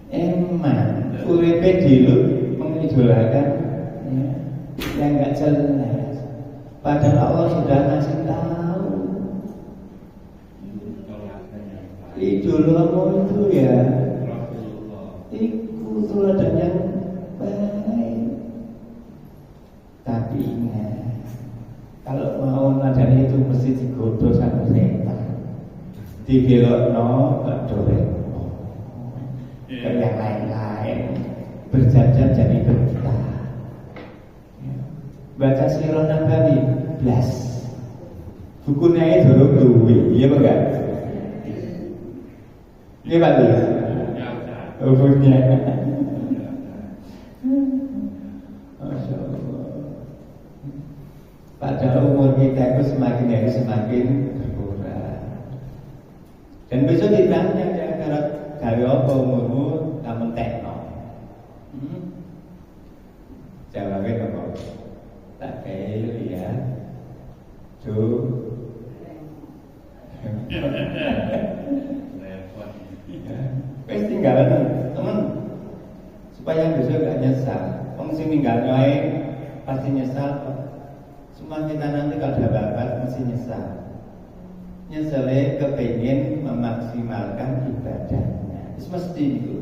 Emang uripe dulu mengidolakan ya, yang nggak jelas. Padahal Allah sudah ngasih tahu. Idolamu itu ya, ikut teladan yang baik. Tapi ingat, kalau mau nadani itu mesti digodoh sama setan. Dibelokno ke doreko, ke yang lain-lain, berjajar jadi berita. Baca Sirah Nabawi, blas. Bukunya itu duwe, iya apa enggak? Iya Pak Gus? Bukunya. Masya Allah. Padahal umur kita itu semakin hari semakin berkurang. Dan besok ditanya ya, kalau gawe apa umurmu kamu tekno. Jawabnya apa? Tak kayak ya. Tuh. Wes tinggalan teman supaya besok gak nyesal. Wong sing ninggal nyoe pasti nyesal kok. Semua kita nanti kalau udah babat mesti nyesal. Nyeselnya kepingin memaksimalkan ibadahnya. Itu mesti itu.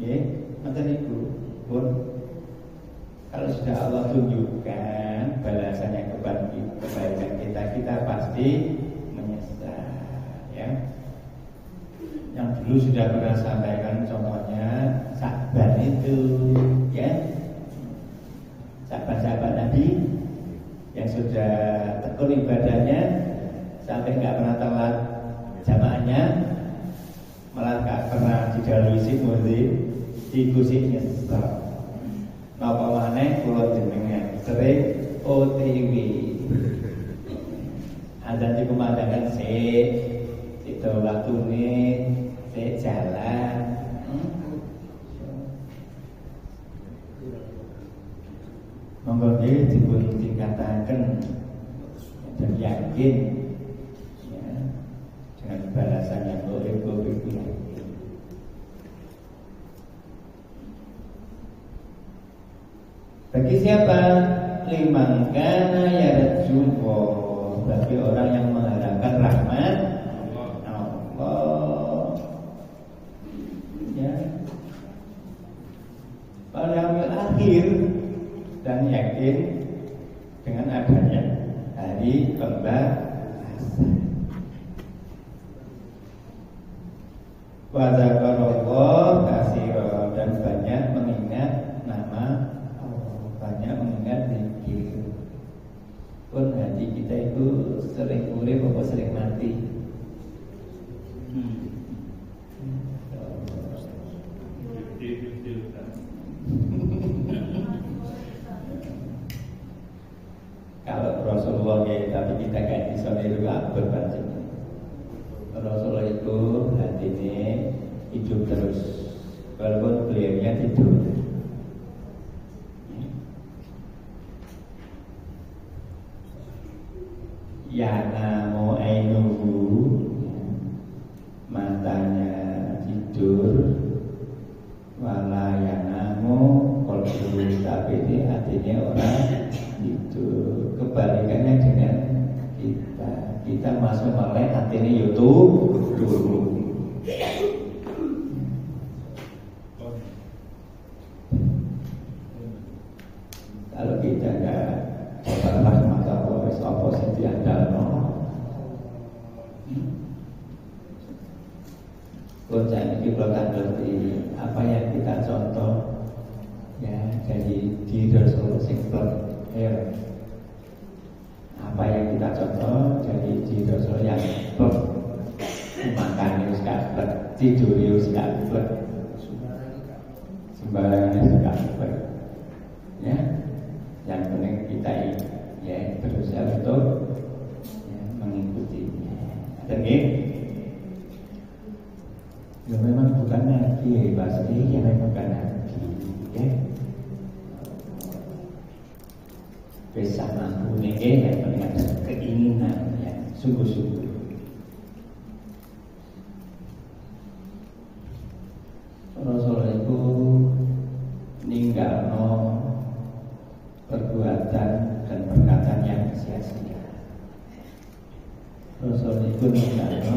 Ya, macam itu. Pun kalau sudah Allah tunjukkan balasannya kebaikan kita pasti menyesal. Ya. Yang dulu sudah pernah sampaikan contohnya sahabat itu, ya. Sahabat-sahabat Nabi yang sudah tekun ibadahnya sampai nggak pernah telat jamaahnya, malah nggak pernah didahului muzik, diikuti nyesel. Napa maneh kula jenengan sering OTW. Azan dikumandangkan itu waktu ini jalan. Monggo nggih dipun tingkataken dan yakin ya, dengan balasan yang goib itu yakin. Bagi siapa? Liman kana yarjuwa, bagi orang yang mengharapkan rahmat Allah. Ya. Pada akhir dan yakin dengan adanya hari pembalasan. Wa dzakarallah katsiran, dan banyak mengingat nama Allah, banyak mengingat zikir. Pun hati kita itu sering urip apa sering mati. Kalau Rasulullah ya, tapi kita kayak bisa niru abad banget. Rasulullah itu hatinya hidup terus, walaupun beliaunya tidur. Ya namu ainuhu, matanya tidur, wala ya namu qalbuhu, tapi ini artinya orang tidur. Kebalikannya dengan kita masuk melek artinya YouTube dulu. Kalau kita enggak cobalah maka wis apa sing diandalno. Bocah ini bukan berarti apa yang kita contoh ya, jadi di Rasul singklep ya. Apa yang kita contoh jadi di Rasul yang makan itu sekali, tidur itu sekali, sembarangan sekali. Ya, yang penting kita ya berusaha untuk ya, mengikutinya. Dan ya memang bukan nabi, pasti ya memang bukan nabi, ya. Bersama unik yang penting ada keinginan ya, sungguh-sungguh. pun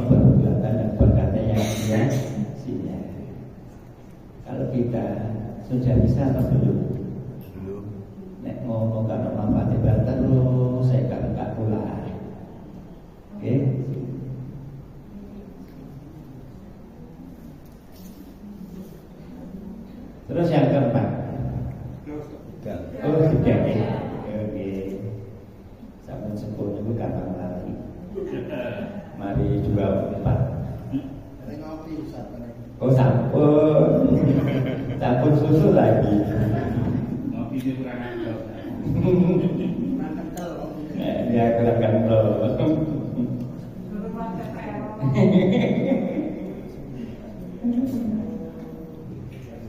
perbuatan dan berkata yang sia-sia. Kalau kita sudah bisa atau belum? Nek ngomong karena manfaatnya terus saya gak pulang. Oke? Terus yang keempat. Oh, tiga. Oke. Sampun 10 itu gampang lagi. Mari 24. Oh, sampun. Sampun susu lagi. Ngopi ini kurang ajar. Ya kurang kental.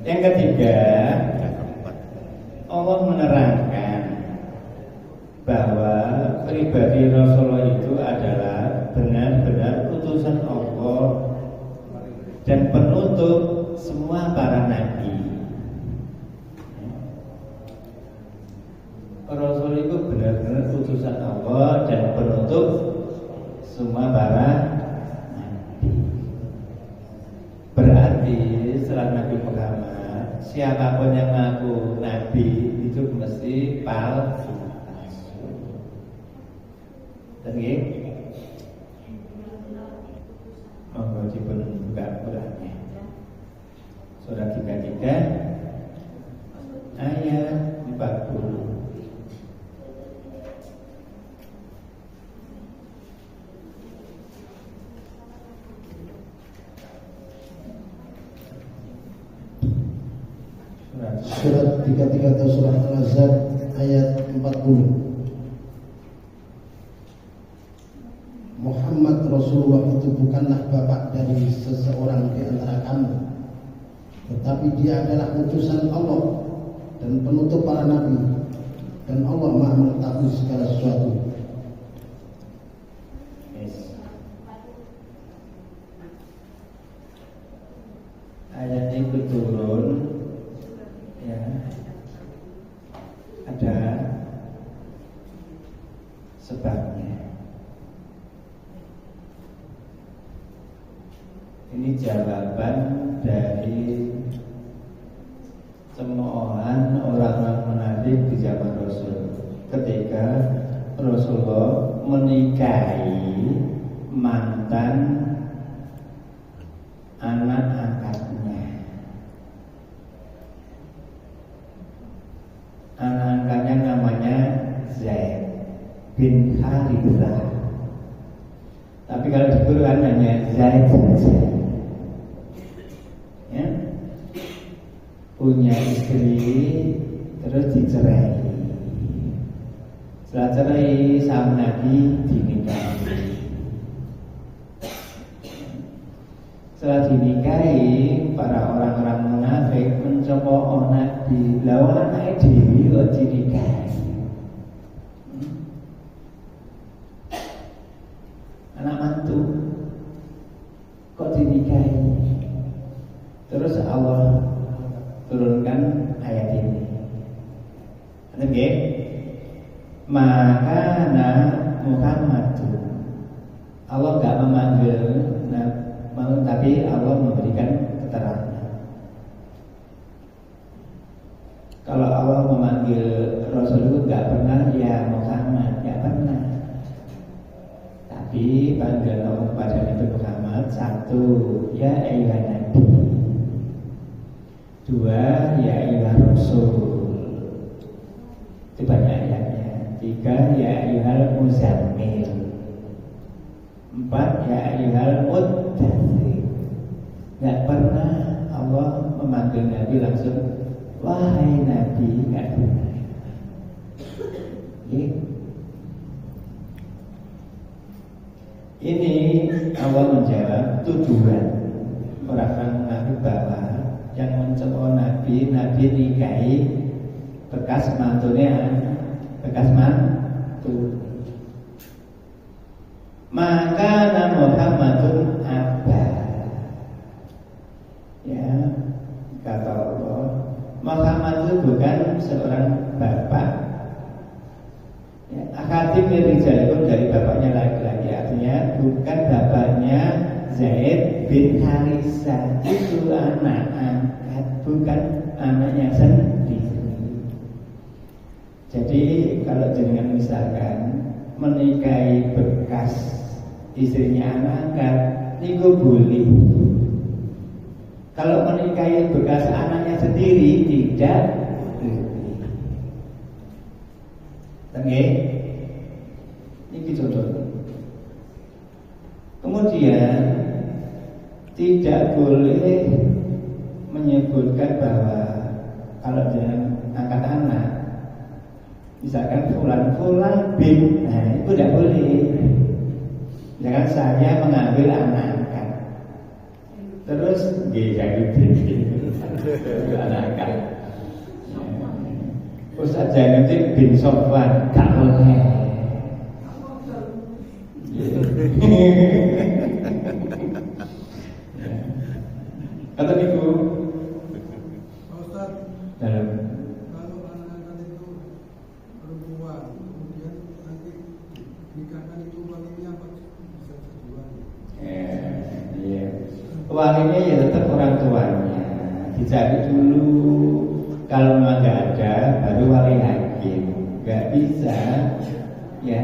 Yang ketiga, Allah menerangkan bahwa pribadi Rasulullah itu adalah benar-benar utusan Allah dan penutup semua para nabi. Rasul itu benar-benar utusan Allah dan penutup semua para nabi. Berarti setelah Nabi Muhammad, siapapun yang mengaku nabi itu mesti palsu. Oke? Monggo dipun buka Qur'annya. Surah 33 ayat 40. Surat 33 atau surah Al-Ahzab ayat 40. Muhammad Rasulullah itu bukanlah bapak dari seseorang di antara kamu, tetapi dia adalah utusan Allah dan penutup para nabi, dan Allah Maha mengetahui segala sesuatu. Ayat itu turun, ya, ada sebabnya. Ini jawaban dari cemoohan orang-orang munafik di zaman Rasul ketika Rasulullah menikahi mantan anak angkatnya. Anak angkatnya namanya Zaid bin Harithah. Tapi kalau di Quran hanya Zaid saja. Ya. Punya istri terus dicerai. Setelah cerai sama Nabi dinikahi. Setelah dinikahi, para orang-orang munafik mencemooh Nabi. Lawan anak dewi kok dinikahi. Anak mantu kok dinikahi. Terus Allah turunkan ayat ini. Oke. Maka Muhammadun, Allah enggak memanggil tapi Allah memberikan keterangan. Kalau Allah memanggil Rasul itu enggak pernah ya Muhammad, enggak pernah. Tapi panggilan Allah kepada Nabi Muhammad, satu, ya ayyuhan nabi. Dua, ya ayyuhan rasul. Itu banyak ayatnya. Tiga, ya ayyuhal muzammil. Empat, ya ayyuhal muddathir. Gak pernah Allah memanggil Nabi langsung wahai Nabi, gak pernah. Ini Allah menjawab tuduhan orang-orang Nabi bahwa yang mencemooh Nabi nikahi bekas mantunya, bekas mantu. Maka Muhammadun abah. Ya, kata Allah, Muhammad itu bukan seorang bapak. Ya, akadim rijal pun dari bapaknya laki-laki, artinya bukan bapak namanya Zaid bin Harisah. Itu anak angkat, bukan anaknya sendiri. Jadi kalau jenengan misalkan menikahi bekas istrinya anak angkat, itu boleh. Kalau menikahi bekas anaknya sendiri tidak boleh. Oke, ini contohnya. Kemudian tidak boleh menyebutkan bahwa kalau jangan angkat anak, misalkan fulan bin, nah itu tidak boleh. Misalkan saya mengambil anak angkat, terus jadi bin anak angkat. Ustaz Zainuddin bin Sofwan, gak boleh. Kata ibu, Pak Ustaz, dalam kalau anak-anak itu perempuan, kemudian nanti nikahkan itu walinya apa bisa sejual? iya. Walinya ya tetap orang tuanya. Dicari dulu. Kalau memang nggak ada, baru wali hakim. Nggak bisa, ya.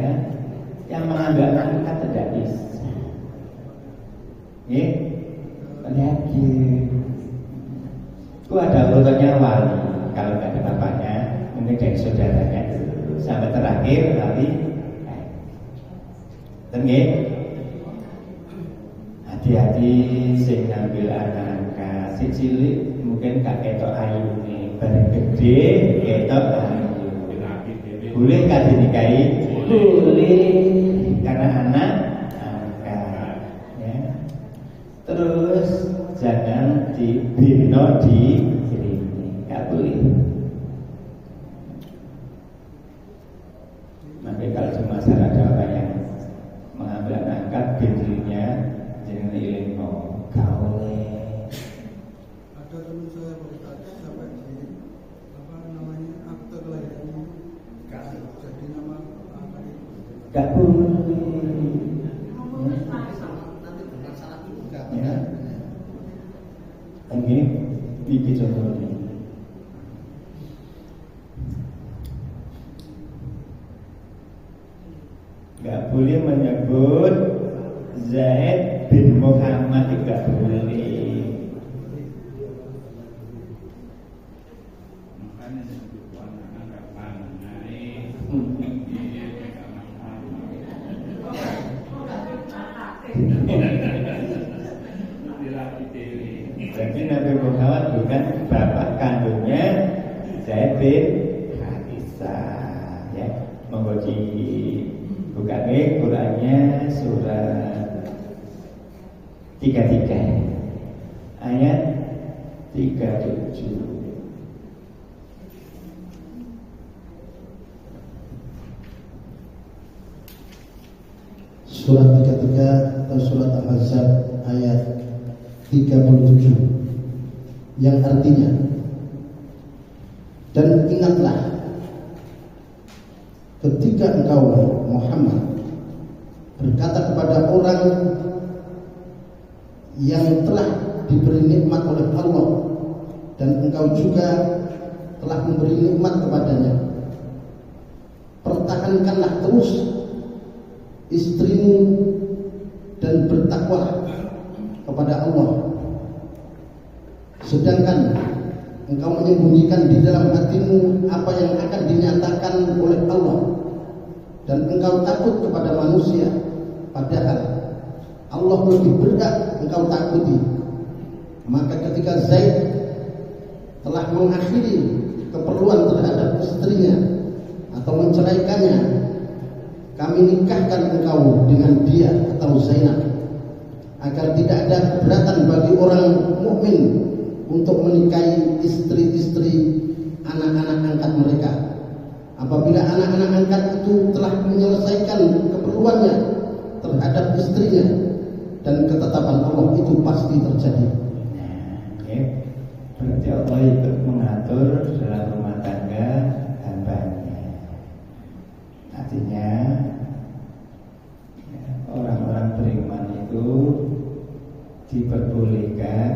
Yang mengambil angkat tidak bisa. Wali hakim. Itu ada urutannya wali. Kalau nggak ada bapaknya, mungkin dari saudaranya sampai terakhir wali. Tenggih. Hati-hati sing ngambil anak si cilik mungkin gak ketok ayu nih, bareng gede ketok ayu. Boleh gak dinikahi? Boleh, karena anak angkat. Ya. Terus jangan dibino di sini, gak boleh. Tapi kalau cuma salah ada orang yang mengambil anak angkat bintinya jangan ilmu kau. Ada teman saya Pak Ustaz sampai di apa namanya akte kelahiran jadi nama angkat itu. Gak boleh. Nanti bermasalah juga. Ya. Oke, ini contohnya. Gak boleh menyebut Zaid bin Muhammad, itu gak boleh. Makanya disebut anak gak pandai. Jadi Nabi Muhammad bukan bapak kandungnya Zaid bin Harisah. Ya, monggo buka Qurannya surat 33 ayat 37. Surat 33 atau surat Al-Ahzab ayat 37 yang artinya, dan ingatlah ketika engkau Muhammad berkata kepada orang yang telah diberi nikmat oleh Allah dan engkau juga telah memberi nikmat kepadanya, pertahankanlah terus istrimu dan bertakwalah kepada Allah, sedangkan engkau menyembunyikan di dalam hatimu apa yang akan dinyatakan oleh Allah, dan engkau takut kepada manusia, padahal Allah lebih berhak engkau takuti. Maka ketika Zaid telah mengakhiri keperluan terhadap istrinya atau menceraikannya, kami nikahkan engkau dengan dia atau Zainab, agar tidak ada keberatan bagi orang mukmin untuk menikahi istri-istri anak-anak angkat mereka. Apabila anak-anak angkat itu telah menyelesaikan keperluannya terhadap istrinya, dan ketetapan Allah itu pasti terjadi. Oke. Berarti Allah ikut mengatur dalam rumah tangga hambanya. Artinya orang-orang beriman itu diperbolehkan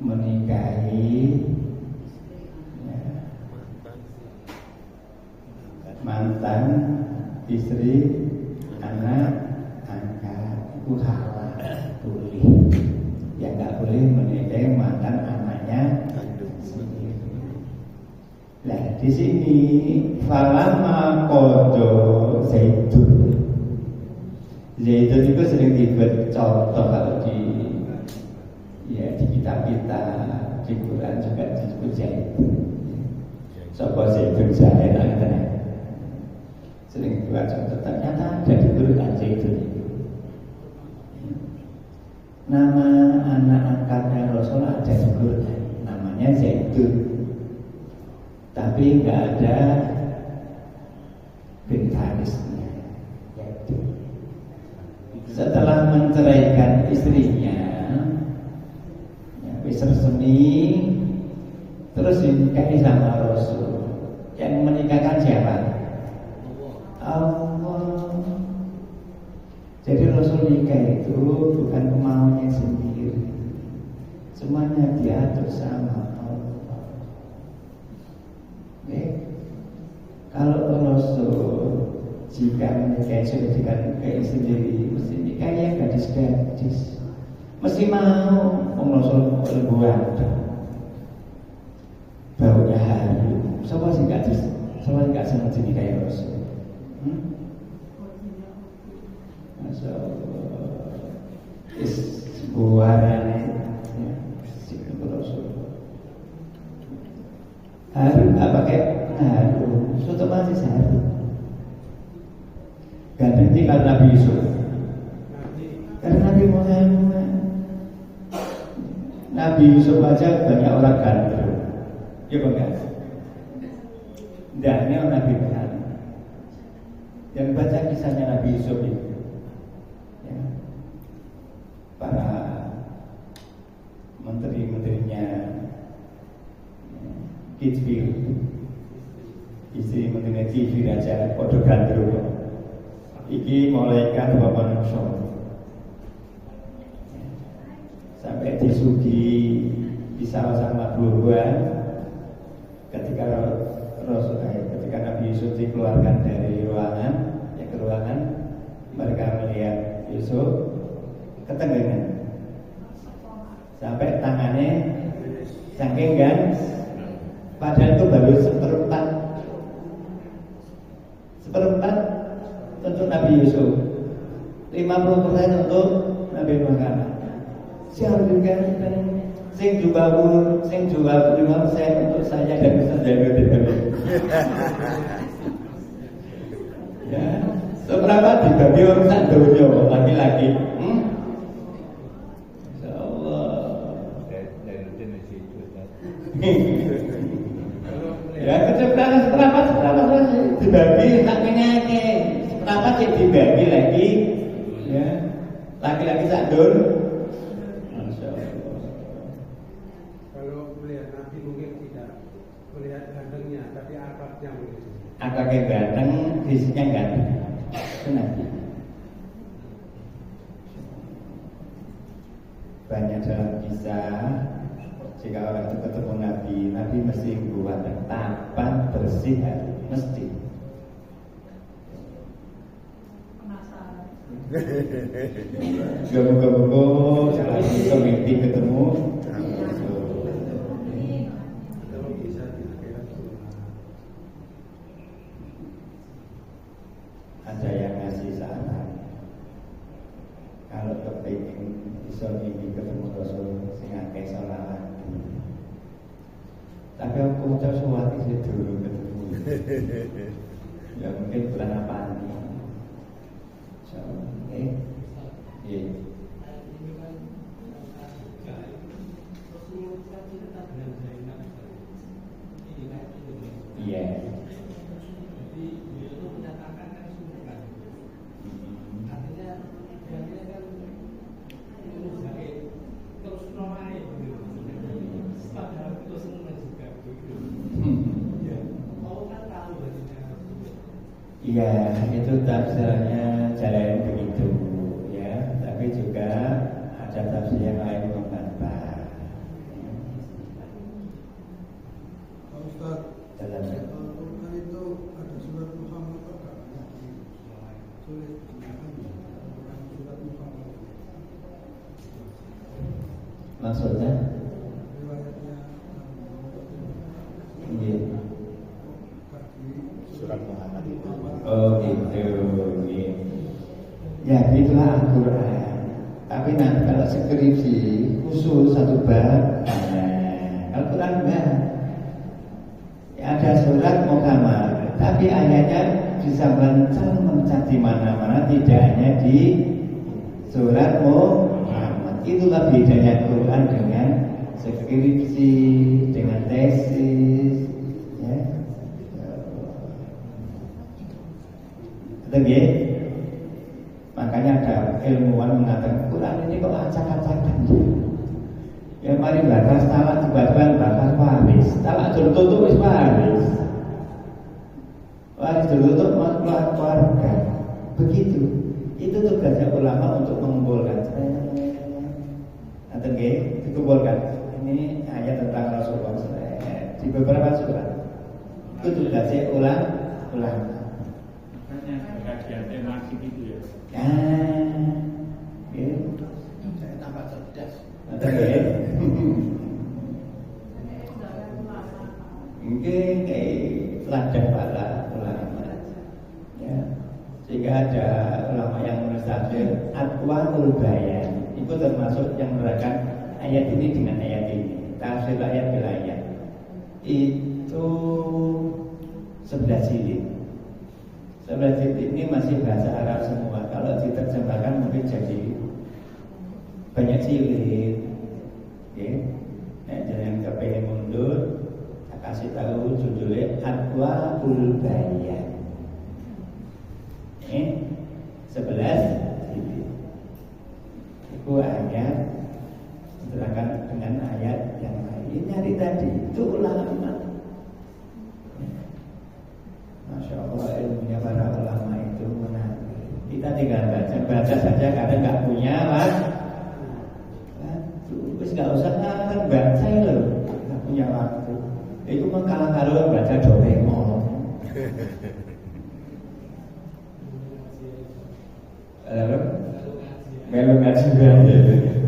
menikahi ya, mantan istri anak angkat, itu halal, boleh. Yang nggak boleh menikahi mantan anaknya sendiri. Nah di sini falama kodo zaitun. Zaitun itu sering dibuat contoh kalau di kitab-kitab di Quran juga disebut zaitun. Sopo zaitun saya sering dibuat contoh, ternyata ada di Quran zaitun itu. Nama anak angkatnya Rasul ada di Quran, namanya Zaitun, tapi nggak ada bin Harisnya. Setelah menceraikan istrinya, ya, wis resmi, terus dinikahi sama Rasul. Yang menikahkan siapa? Allah. Jadi Rasul nikah itu bukan kemauannya sendiri, semuanya diatur sama Allah. Kalau Rasul jika menikah sudah dikatakan sendiri, mesti nikahnya gadis-gadis, mesti mau. Rasul lembuan, baunya harum. Siapa sih gadis? Siapa nggak senang dinikahi Rasul? Masya Allah, sebuah harum nggak pakai harum, otomatis harum. Gak berhenti kalau Nabi Yusuf, karena Nabi Muhammad, Nabi Yusuf aja banyak orang gandrung, ya bukan? Dan ini Nabi Muhammad yang baca kisahnya Nabi Yusuf itu, ya, para menteri-menterinya, ya, Kitfir, istri menterinya Kitfir aja podo gandrung. Iki malaikat bapak manusia sampai disugi bisa sama buah-buahan. Ketika Nabi Yusuf dikeluarkan dari ruangan, ke ruangan, mereka melihat Yusuf ketenggengan sampai tangannya saking kan, padahal itu baru seperempat untuk Nabi Yusuf, 50% untuk Nabi Muhammad. Siapa juga sing juga 5% untuk saya dan Ustaz Jainudin. Ya, seberapa dibagi orang sak donya laki-laki. Insyaallah. Ya, seberapa dibagi sakmene akeh. Seberapa sih dibagi lagi? Ya, laki-laki sak dol. Akaknya ganteng, fisiknya ganteng, itu Nabi. Banyak dalam kisah, jika orang itu ketemu Nabi mesti buat tampan bersih, mesti. Penasaran. Gamu-gamu, kalau mimpi ketemu. Ada yang ngasih saran, kalau kepingin bisa mimpi ketemu Rasul sing akeh salawat. Tapi aku ucap suwati sih dulu ketemu. Ya mungkin bulan apa nih? Iya. Iya, itu tafsirnya jalan begitu, ya. Tapi juga ada tafsir yang Maksudnya? riwayatnya Iya. Surat Muhammad itu. Oh gitu. Iya. Ya gitulah Al-Quran. Tapi nanti kalau skripsi khusus satu bab, nah, Al-Quran enggak. Ya, ada surat Muhammad, tapi ayatnya bisa mencar di mana-mana, tidak hanya di surat Muhammad. Itulah bedanya Quran dengan skripsi, dengan tesis, ya. Betul ya? Makanya ada ilmuwan mengatakan Quran ini kok acak-acakan. Ya mari bakas talak tiba-tiba bakas waris, talak tutup wis waris. Waris tutup keluarga. Begitu. Itu tugasnya ulama untuk mengumpulkan. Atau nggih, dikumpulkan. Ini ayat tentang Rasulullah di beberapa surat. Itu tugasnya ulama. Makanya kajian tematik itu ya. Ya. Saya tambah cerdas. Atau nggih. Mungkin kayak ladang para ulama. Ya. Sehingga ada ulama yang menulis tafsir Atwaul Bayan. Itu termasuk yang menerangkan ayat ini dengan ayat ini. Tafsir ayat bil ayat. Itu 11 jilid. 11 jilid ini masih bahasa Arab semua. Kalau diterjemahkan mungkin jadi banyak jilid. Oke. Nah, jangan kepengen mundur. Saya kasih tahu judulnya Atwaul Bayan. 11 jilid. Itu ayat diterangkan dengan ayat yang lain. Nyari tadi itu ulama. Masya Allah ilmunya para ulama itu menarik. Kita tinggal baca saja kadang nggak punya lah. Terus nggak usah kan baca loh, nggak punya waktu. Itu mengkalah kalau baca Doraemon. Lalu melu ngaji aja,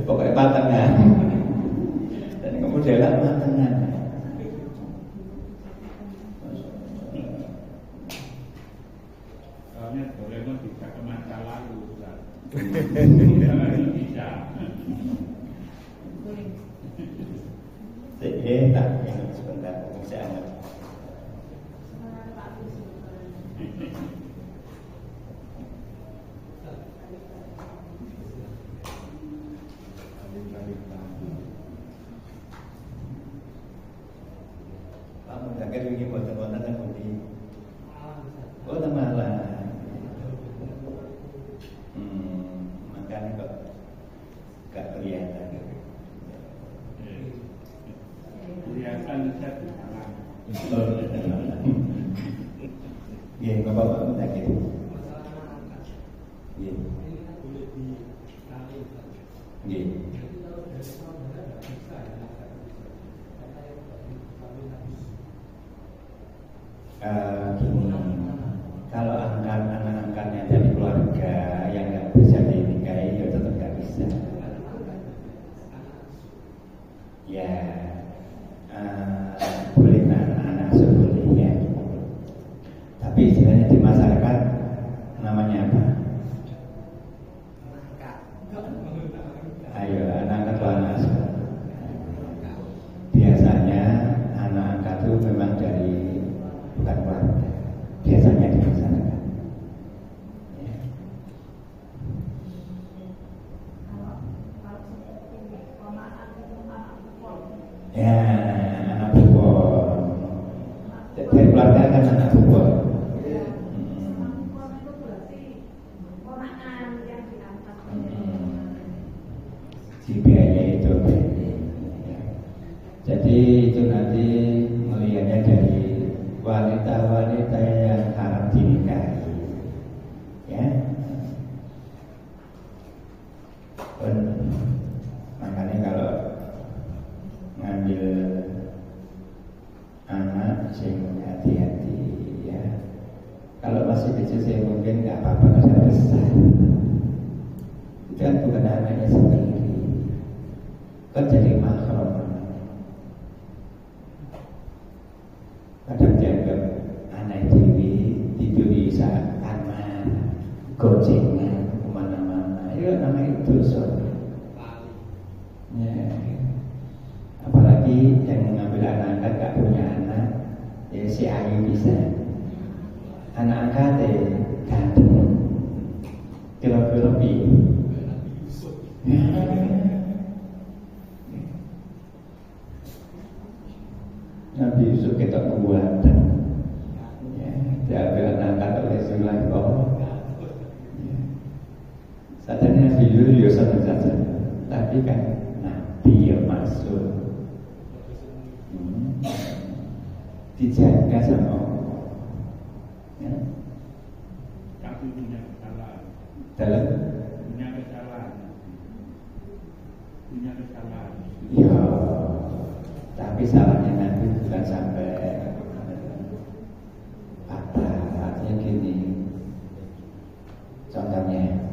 pokoknya patengan. Dan kemudian patengan. Soalnya Doraemon bisa ke masa lalu, Ustaz. Jangan bisa. Tak ini sebentar, saya anggap. Kamu jaga ini buat teman-teman dan budi. Oh malah. Makanya kok gak kelihatan. Kelihatan Ustaz di malam. Iya, bapak minta gitu. Iya. Iya. Gini, kalau anak-anaknya dari keluarga yang nggak bisa dinikahi, ya tetap nggak bisa. Ya, boleh anak-anak sebolehnya. Tapi istilahnya di masyarakat namanya apa? Ayo, anak atau anak asuh. Biasanya anak angkat itu memang dari bukan keluarga. Biasanya di masyarakat. Ya, anak bukan. Dari keluarga kan anak bukan. Biaya itu jadi itu nanti melihatnya dari wanita-wanita yang haram dinikahi, ya. Makanya kalau ngambil anak sing hati-hati, ya. Kalau masih kecil sih mungkin nggak apa-apa, kalau besar itu kan bukan anaknya sendiri. kok jadi mahram. Kadang dianggap anak dewi tidur di saat kamar, gocengan kemana-mana, ya namanya dosa. Ya. Apalagi yang mengambil anak angkat gak punya anak, ya si Ayu bisa. Anak angkat ganteng, kira-kira lebih. Nabi Yusuf kita kuat, ya, diambil anak angkat oleh Zulaikha. Sadanya Nabi Yusuf saja, tapi kan Nabi yang masuk. Dijaga sama Allah, ya. Tapi punya kesalahan. Dalam Punya kesalahan. Punya kesalahan. ya, tapi salahnya Nabi bukan sampai patah. Artinya gini, contohnya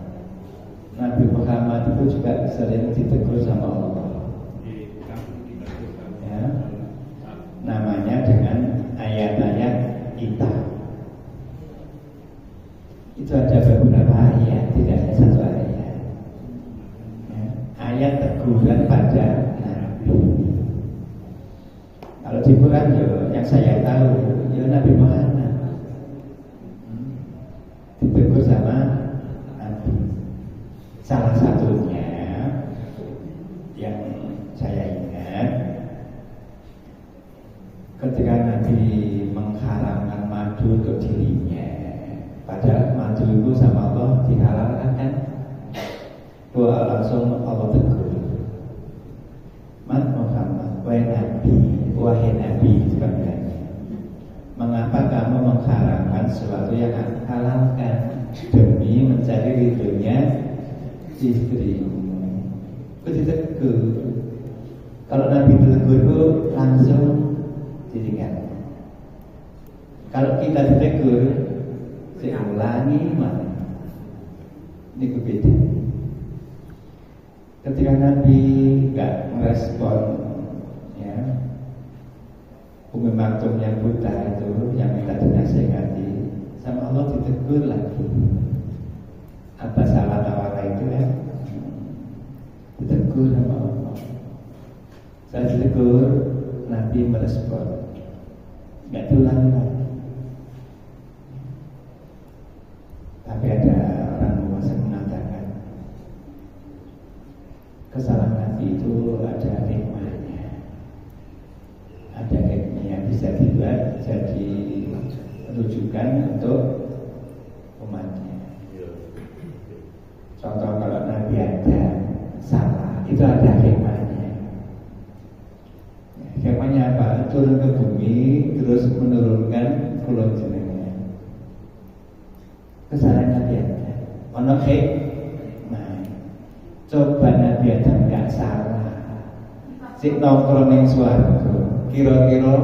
Nabi Muhammad itu juga sering ditegur sama Allah, ya. Namanya dengan ayat-ayat kita. Itu ada beberapa ayat, tidak hanya satu ayat, ya. Ayat teguran pada Nabi. Kalau di Quran yang saya tahu Nabi Muhammad ditegur sama Nabi. Salah satunya yang saya ingat, ketika Nabi mengharamkan madu untuk dirinya, padahal madu itu sama Allah dihalalkan kan, langsung Allah tegur, Muhammad, wahai Nabi, itu kan bilangnya, mengapa kamu mengharamkan sesuatu yang halalkan demi mencari ridhonya istrimu? Itu ditegur. Kalau Nabi ditegur itu langsung ditinggal. Kalau kita ditegur, saya ulangi mana? Ini berbeda. Ketika Nabi nggak merespon, ya, Umi Maktum yang buta itu, yang minta dinasihati, sama Allah ditegur lagi. Atas salah tawara itu ya, ditegur sama Allah. Saya ditegur, Nabi merespon, nggak diulangi lagi. Tapi ada orang muasir mengatakan kesalahan Nabi itu ada hikmahnya, ada hikmah yang bisa dibuat jadi rujukan untuk umatnya. Contoh kalau Nabi ada salah, itu ada hikmahnya. Hikmahnya apa? Turun ke bumi terus menurunkan pulau jenengnya. Kesalahan Nabi ada. Ono hikmah. Coba Nabi Adam gak salah, si nongkrong ning swarga, kira-kira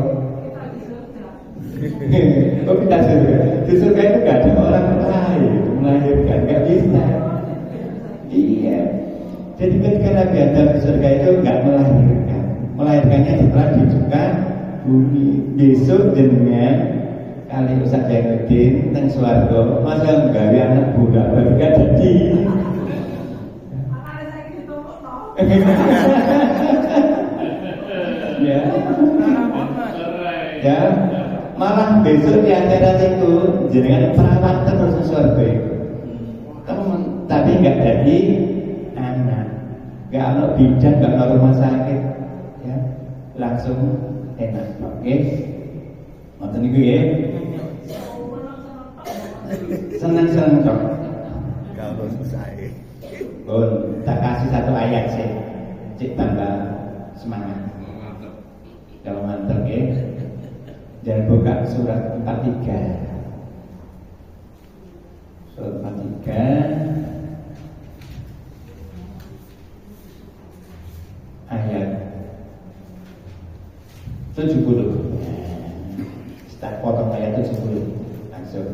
kok kita surga? Di surga itu gak ada orang lain melahirkan, gak bisa. Iya. Jadi ketika Nabi Adam di surga itu gak melahirkan, melahirkannya setelah dibuka bumi. Besok jenengan kali Ustaz Jainuddin teng swarga, masa nggawe anak budak baru gak jadi. Ya, ya, malah besok di acara itu jenengan perawat terus surga itu. Kamu tapi nggak jadi anak, nggak ada bidan, nggak ada rumah sakit, ya, langsung enak, oke? Nonton itu ya, senang dong. Kalau selesai. Bon, tak kasih satu ayat sih, cik tambah semangat. Kalau mantap ya, jangan buka surat 43. Surat 43 ayat 70. Kita potong ayat 70 langsung.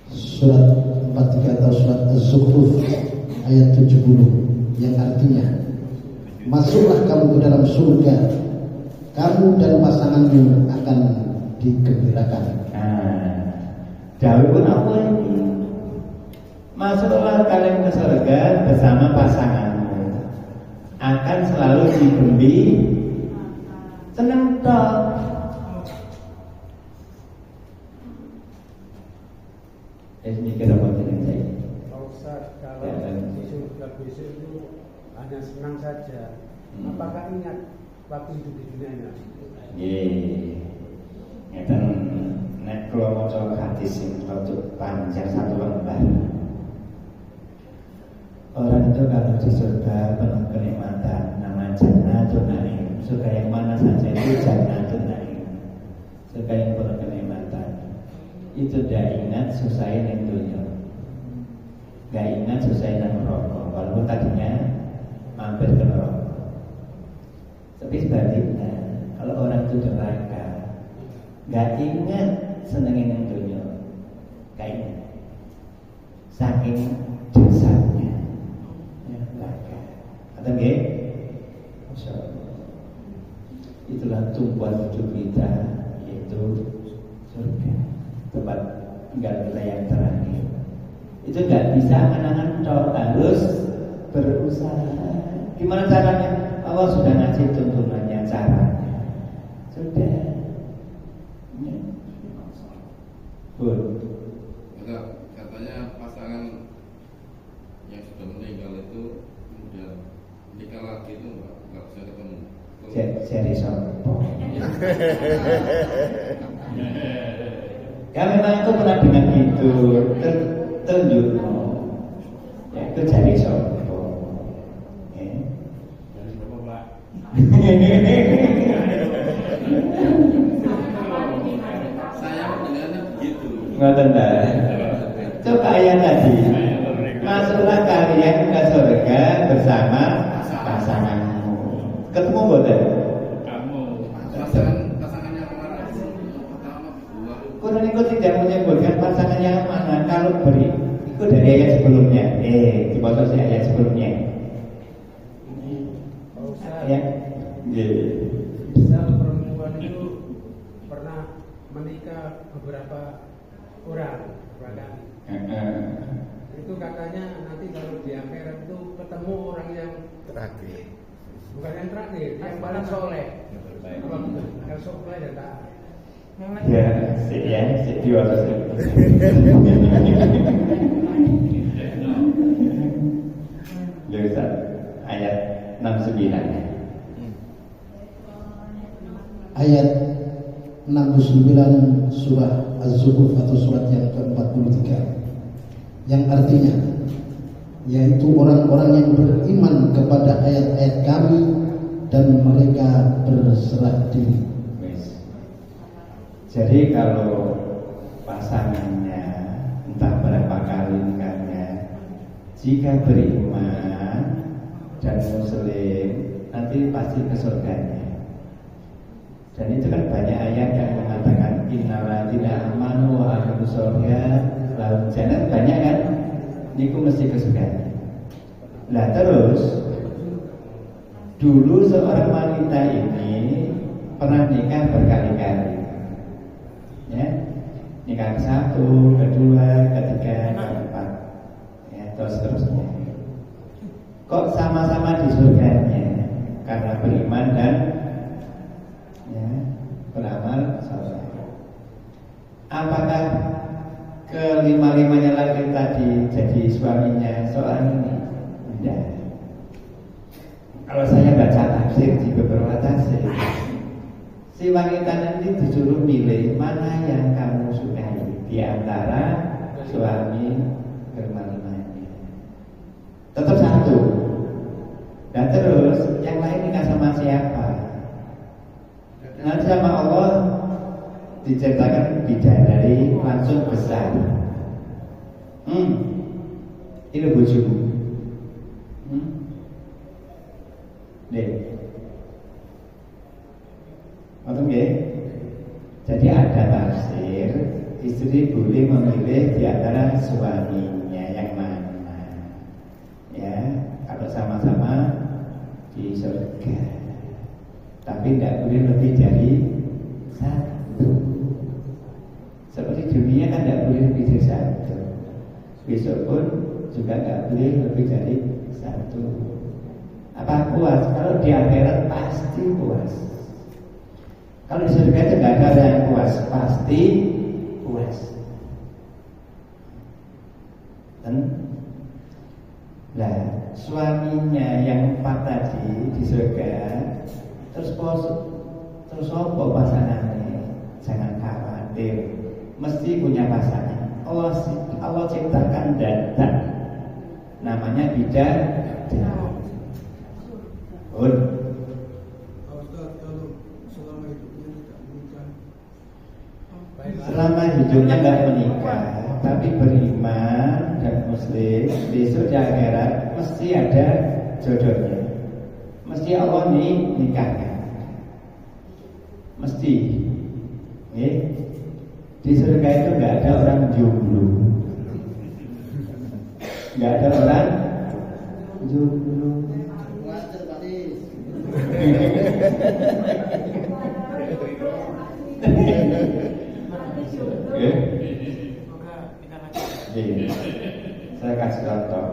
Surat 43 atau surat Az-Zukhruf ayat 70. yang artinya masuklah kamu ke dalam surga, kamu dan pasanganmu akan digembirakan. Dawuh pun apa ini? Masuklah kalian ke surga bersama pasanganmu, akan selalu seneng toh. Mikir apa jeneng saya? Pak Ustaz, kalau di surga besok itu hanya senang saja, apakah ingat waktu hidup di dunianya? Ngeten nek kula maca hadis sing rada panjang satu lembar. Orang itu kalau di surga penuh kenikmatan, nama Jannatun Naim. Surga yang mana saja itu Jannatun Naim. Surga yang penuh kenikmatan. Itu tidak ingat susahin yang dunia, gak ingat susahin yang neraka, walaupun tadinya mampir ke neraka. Tapi sebaliknya, kalau orang itu neraka, gak ingat senengin yang dunia, gak ingat, saking jasanya neraka. Atau gak? Masya Allah. Itulah tumpuan hidup kita, yaitu surga, tempat tinggal kita yang terakhir. Itu nggak bisa angan-angan toh, harus berusaha. Gimana caranya? Allah sudah ngasih tuntunannya, caranya sudah. Katanya pasangan yang sudah meninggal itu kemudian nikah lagi itu nggak bisa ketemu. Seri sopo. Ya memang itu pernah dengar gitu, tunjuk, ya itu jadi sopo. Dari berapa Pak? Saya mendengarnya begitu. Nggak tentang. Coba ayat tadi, masuklah kalian ke surga bersama pasanganmu. Ketemu boleh? Kamu Pasangan yang mana? Pertama kedua. Quran itu tidak menyebutkan pasangan yang mana. Kalau beri itu dari ayat sebelumnya. Dibaca si ayat sebelumnya. Pak Ustaz, Ya. misal perempuan itu pernah menikah beberapa orang, bahkan itu katanya nanti kalau di akhirat itu ketemu orang yang Terakhir. bukan yang terakhir, yang paling soleh. Apa betul? Yang soleh dan taat. Si diwaca sih. Ya Ustaz, ayat 69. Ayat 69 surah Az-Zukhruf atau surat yang ke-43, yang artinya yaitu orang-orang yang beriman kepada ayat-ayat kami dan mereka berserah diri. Jadi kalau pasangannya entah berapa kali nikahnya, jika beriman dan muslim nanti pasti ke surganya. Dan itu kan banyak ayat yang mengatakan innalladzina amanu wa amilus sholihat lahum jannat, banyak kan? Niku mesti ke surganya. Nah terus dulu seorang wanita ini pernah nikah berkali-kali. Ya, nikah ke-1, ke-2, ke-3, ke-4, ya, terus seterusnya. Kok sama-sama di surganya? Karena beriman dan ya, beramal saleh. Apakah kelima-limanya lagi tadi jadi suaminya seorang ini? Tidak. Kalau saya baca tafsir di beberapa tafsir, si wanita nanti disuruh milih mana yang kamu sukai di antara suami kelima-limanya. Tetap satu. Dan terus yang lain nikah sama siapa? Nanti sama Allah diceritakan bidadari langsung besar. Ini bojomu. Nih. Jadi ada tafsir istri boleh memilih di antara suaminya yang mana. Ya, kalau sama-sama di surga. Tapi tidak boleh lebih dari satu. Seperti dunia kan tidak boleh lebih dari satu. Besok pun juga tidak boleh lebih dari satu. Apa puas? Kalau di akhirat pasti puas. Kalau di surga itu tidak ada yang puas, pasti puas. Dan nah, suaminya yang 4 tadi di surga terus apa pasangannya? Jangan khawatir, mesti punya pasangan. Allah ciptakan dadah, namanya bidadari. Selama hidupnya tidak menikah, tapi beriman dan muslim, besok di akhirat mesti ada jodohnya. Mesti Allah nikahkan. Mesti. Di surga itu nggak ada orang jomblo, nggak ada orang jomblo. Saya kasih contoh.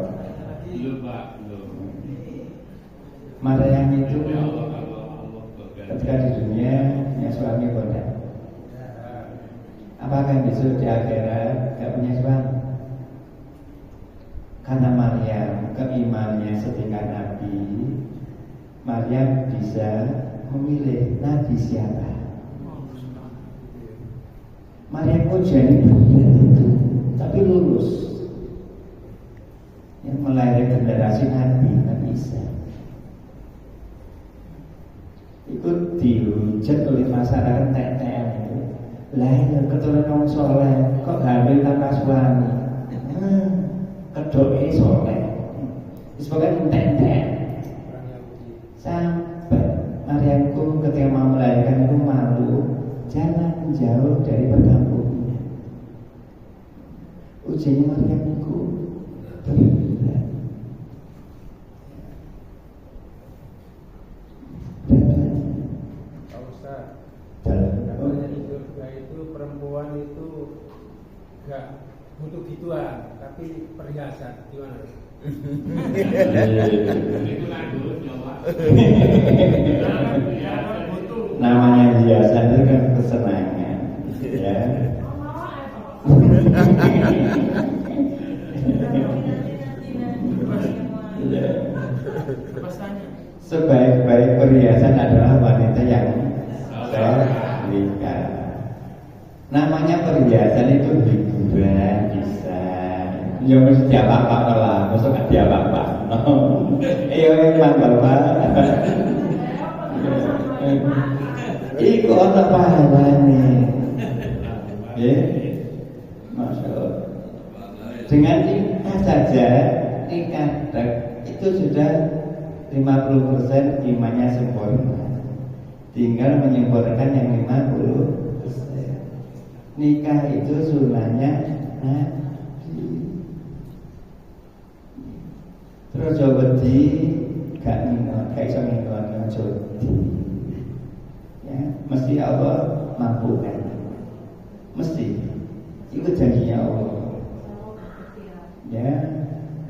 Maryam itu ketika di dunia punya suami bodoh. Apakah besok di akhirat gak punya suami? Karena Maryam keimanannya setingkat Nabi, Maryam bisa memilih Nabi siapa. Maryam ujian itu, tapi lulus. Yang melahirkan generasi Nabi Isa. Ikut dihujat oleh masyarakat TTM itu. Lahir keturunan orang soleh, kok hamil tanpa suami? Kedoknya soleh. Disebabkan TTM. Sampai Maryamku ketika mau melahirkan itu malu, jangan jauh dari perkampungan. Ujiannya Maryamku berat. Pak Ustaz, katanya di surga itu perempuan itu gak butuh gituan, tapi perhiasan gimana? Itu lanjut jawab. Namanya hiasan itu kan kesenangan, ya. Sebaik-baik perhiasan adalah wanita yang solihah. Namanya perhiasan itu hiburan bisa. Ya mesti apa-apa lah, mesti gak apa-apa. Emang bapak. Iku ana pahalane. Ya. Masya Allah. Dengan nikah saja, nikah itu sudah 50% imannya sempurna. Tinggal menyempurnakan yang 50%. Nikah itu sunahnya Nabi. Terus jawabdi gak iso ngingon jodi. Ya, mesti Allah mampukan. Mesti. Itu janjinya Allah. Ya,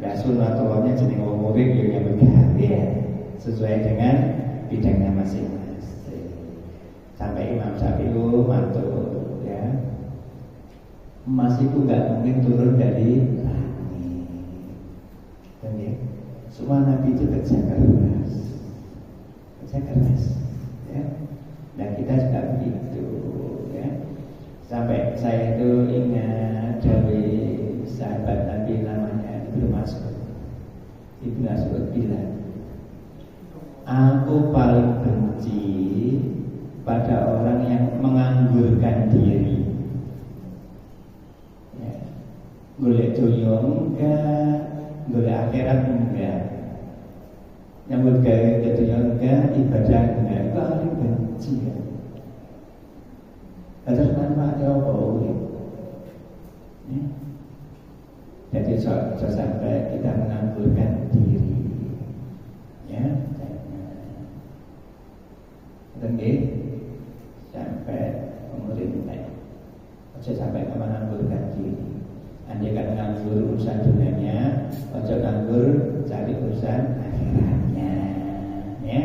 dan sunatullahnya jeneng wong urip yo nyambut gawe sesuai dengan bidangnya masing-masing. Sampai Imam Syafi'i matur ya. Emas itu enggak mungkin turun dari langit. Dan ya, semua nabi itu kerja keras. Ya. Dan kita juga begitu ya. Sampai saya itu ingat dari sahabat Nabi namanya Ibnu Mas'ud. Ibnu Mas'ud bilang, aku paling benci pada orang yang menganggurkan diri. Ya. Golek dunya enggak, golek akhirat enggak. Nyambut gawe ke dunya enggak, ibadah enggak, paling benci ya. Terus manfaatnya apa? Ya. Jadi sampai kita menganggurkan diri, ya. nggih sampai pemerintah. Ojo sampai kemana berganti. Andai kan nganggur urusan dunianya, ojo nganggur cari urusan akhiratnya. Ya.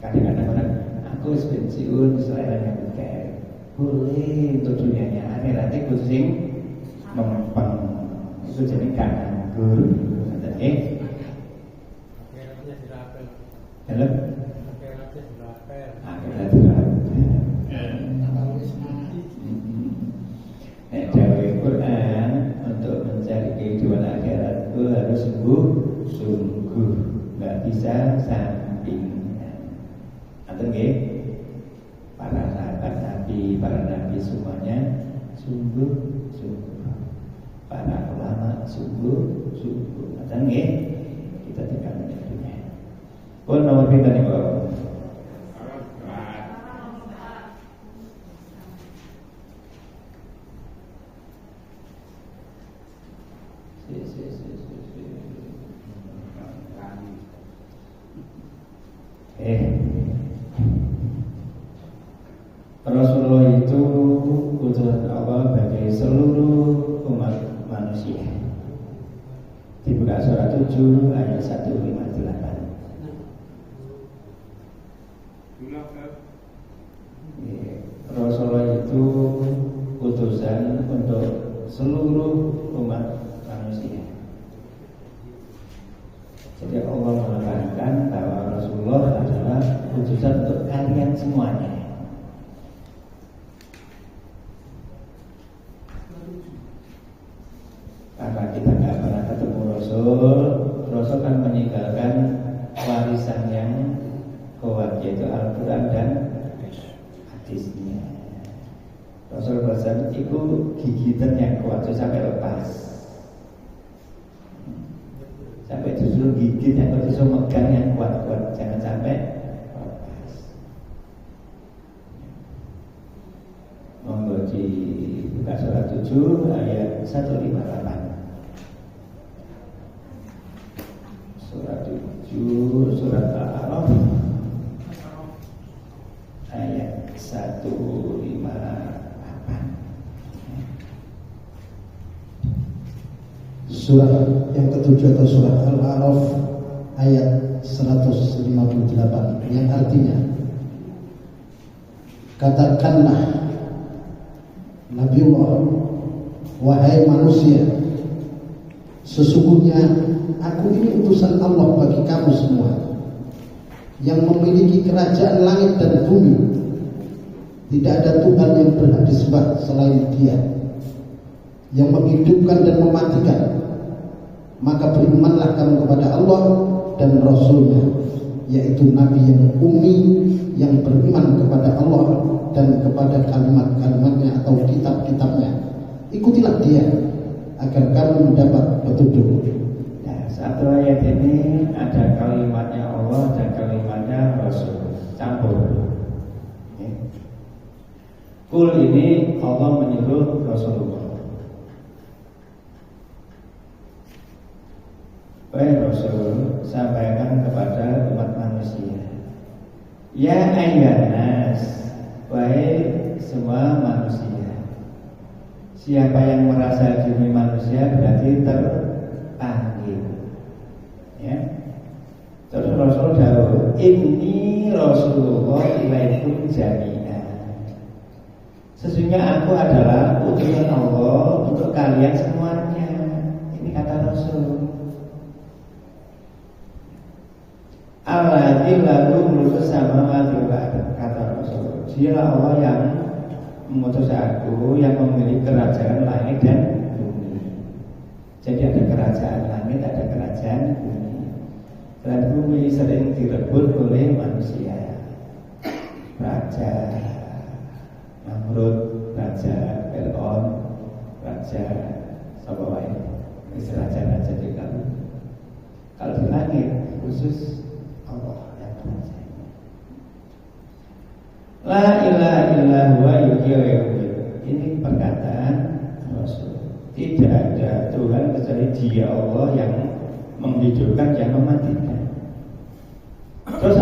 Kadang-kadang orang aku wis pensiun seleranya bukan. Boleh untuk dunianya, akhiratnya kucing mempeng. Itu jadi gak nganggur. Oke. Akhiratnya dirapel. Halo. Akhiratnya dirapel. Akhirat dirapel. Dawe Quran untuk mencari kehidupan akhirat itu harus sungguh-sungguh, nggak bisa sampingan. Atau nggih, para sahabat Nabi, para Nabi semuanya sungguh-sungguh, para ulama sungguh-sungguh. Atau nggih, kita tidak menyebutnya. Pun nomor pinter nih Bapak. Rasulullah itu utusan Allah bagi seluruh umat manusia. Dibuka surat 7 ayat 158. Rasulullah itu utusan untuk seluruh umat manusia. Jadi Allah menekankan bahwa Rasulullah adalah utusan untuk kalian semuanya. Karena kita nggak pernah ketemu Rasul kan meninggalkan warisan yang kuat, yaitu Al-Quran dan hadisnya. Rasul pesan itu gigitan yang kuat sampai lepas, sampai justru gigit yang kuat, justru megang yang kuat-kuat, jangan sampai lepas. Monggo dibuka surat 7 ayat 158. Surat 7 surat Al-A'raf ayat 158. Surat yang ketujuh atau surat Al-A'raf ayat 158 yang artinya, katakanlah Nabiullah, wahai manusia, sesungguhnya aku ini utusan Allah bagi kamu semua, yang memiliki kerajaan langit dan bumi. Tidak ada Tuhan yang berhak disembah selain Dia, yang menghidupkan dan mematikan. Maka berimanlah kamu kepada Allah dan Rasulnya, yaitu Nabi yang ummi, yang beriman kepada Allah dan kepada kalimat-kalimatnya atau kitab-kitabnya. Ikutilah dia agar kamu mendapat petunjuk. Nah, satu ayat ini ada kalimatnya Allah dan kalimatnya Rasul campur. Kul ini Allah menyuruh Rasulullah. Wahai Rasul, sampaikan kepada umat manusia. Ya ayyuhan nas, wahai semua manusia. Siapa yang merasa diri manusia berarti terpanggil. Ya. Terus Rasul dawuh, "Inni Rasulullah ilaikum jami'an." Sesungguhnya aku adalah utusan Allah untuk kalian semuanya. Ini kata Rasul. Alladzi lahu mulku samawati wal ardh, kata Rasul. Dialah Allah yang mengutus aku, yang memiliki kerajaan langit dan bumi. Jadi ada kerajaan langit, ada kerajaan bumi. Dan bumi sering direbut oleh manusia. Raja Namrud, Raja Fir'aun, Raja sapa wae. Wis raja-raja di kamu. Kalau di langit khusus Allah yang kerajanya. La ilaha illa huwa yuhyi wa yumiit. Ini perkataan Rasul. Tidak ada Tuhan kecuali Dia, Allah yang menghidupkan, yang mematikan. Terus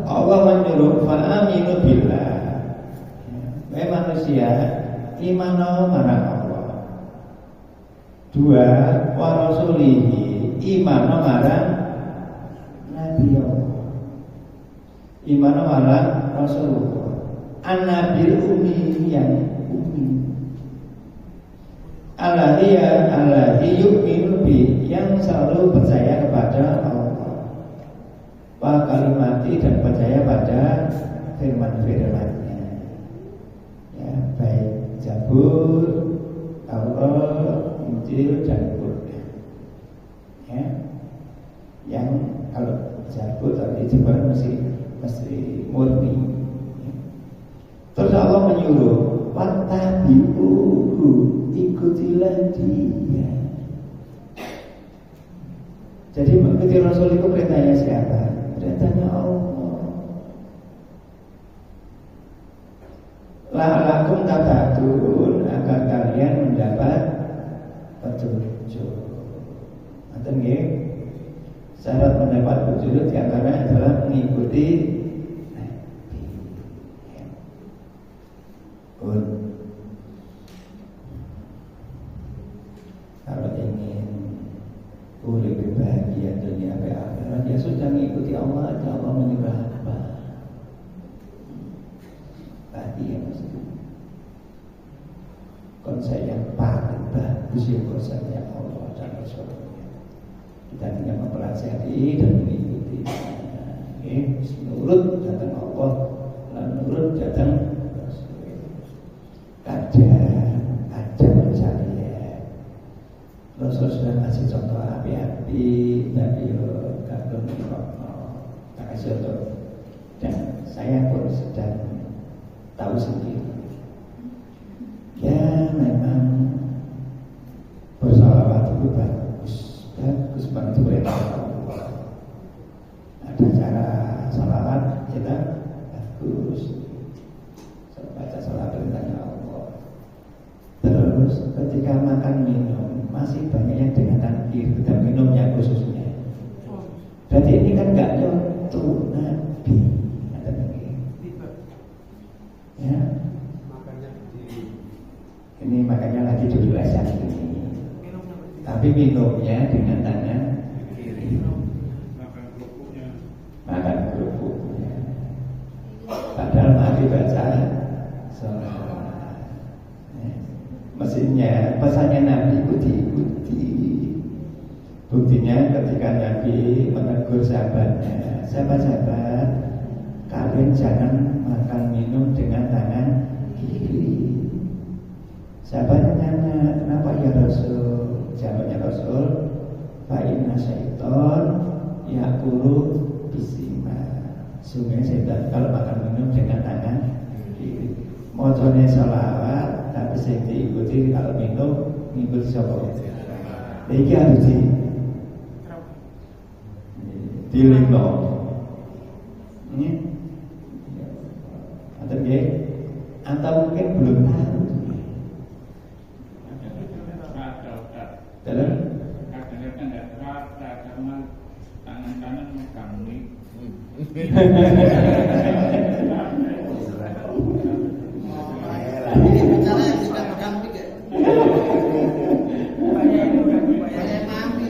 Allah menyuruh fa'aminu manusia iman marang Allah. 2 wa rasulihi iman marang nabi Allah. Iman marang Rasulullah. An-nabil ummi yang ummi. Alladhi yu'minu bi yang selalu percaya kepada Allah. Wa kalimati dan percaya pada firman-firman-Nya. Ya, baik Zabur, Taurat, Injil dan Quran. Ya. Yang kalau Zabur tadi Zabur mesti murni. Terus Allah menyuruh wattabi'uhu, ikutilah dia. Jadi mengikuti Rasul itu perintahnya siapa? Perintahnya Allah. La'alakum tahtadun, agar kalian mendapat petunjuk. Nanti nggih. Syarat mendapat petunjuk diantaranya adalah mengikuti Nabi. Kalau ingin lebih bahagia dunia akhirat, ya sudah mengikuti Allah aja. Allah menyuruh apa? Bahagia maksudnya. Konsep yang paling bagus ya konsepnya Allah dan Rasulnya. Kita tinggal mempelajari dan mengikuti. Menurut datang Allah, menurut datang Rasul. Kadang mencari ya. Rasul sudah kasih contoh api-api, tapi gak belum tak kasih contoh. Dan saya pun sedang tahu sendiri. Ya memang bersalawat itu bagus banget perintah Allah. Ada cara salawat kita bagus, baca salawat perintahnya Allah. Terus ketika makan minum masih banyak yang dengan takbir dan minumnya khususnya. Berarti ini kan nggak nyontoh Nabi, ada ya. Ini makanya lagi dijelaskan ini. Tapi minumnya dengan tangan kiri. Makan kerupuknya. Padahal mari baca sholat. Mestinya pesannya Nabi itu diikuti. Buktinya ketika Nabi menegur sahabatnya, sahabat-sahabat, kalian jangan makan minum dengan tangan kiri. Sahabatnya nanya, kenapa ya Rasul? Jawabnya Rasul, fa inna syaiton ya'kulu bisima. Sungguh setan kalau makan minum dengan tangan kiri. Mocone sholawat, tapi sing diikuti kalau minum ngikuti sapa? Iki harus dilingno. Ini atau mungkin belum tahu. Dalam kadang-kadang nggak terasa karena tangan kanan megang nih. Ini bicara yang sudah pegang mic ya. Saya mami,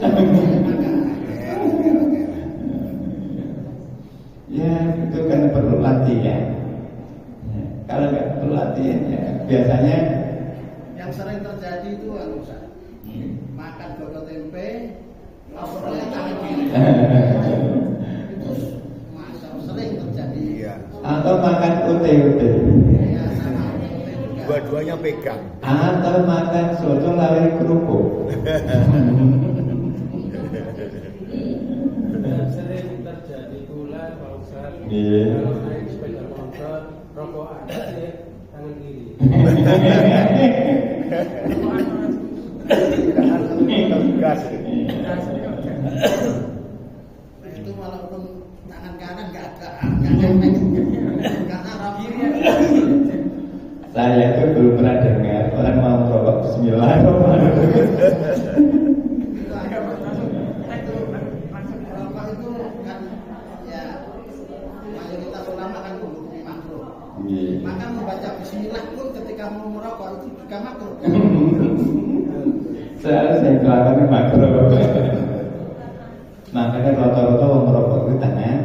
ya itu kan perlu latihan. Ya, kalau nggak perlu latihan ya biasanya yang sering terjadi itu makan goto tempe, lapornya tangan kiri. Itu sering terjadi. Iya. atau makan ute-ute. Ya, sama ute juga. Dua-duanya pegang. Atau makan soto lawan kerupuk. Dan sering terjadi pula Pak Ustaz, Iya. kalau naik sepeda motor, rokokan sih tangan kiri. Gas. Itu walaupun tangan kanan nggak Arab kiri. Saya itu belum pernah dengar orang mau merokok Bismillahirrahmanirrahim. Rokok itu kan ya mayoritas ulama kan menghukumi makruh. Iya. Maka membaca bismillah pun ketika mau merokok itu juga makruh. Saya kelakuannya makro. Makanya rata-rata orang merokok itu tangan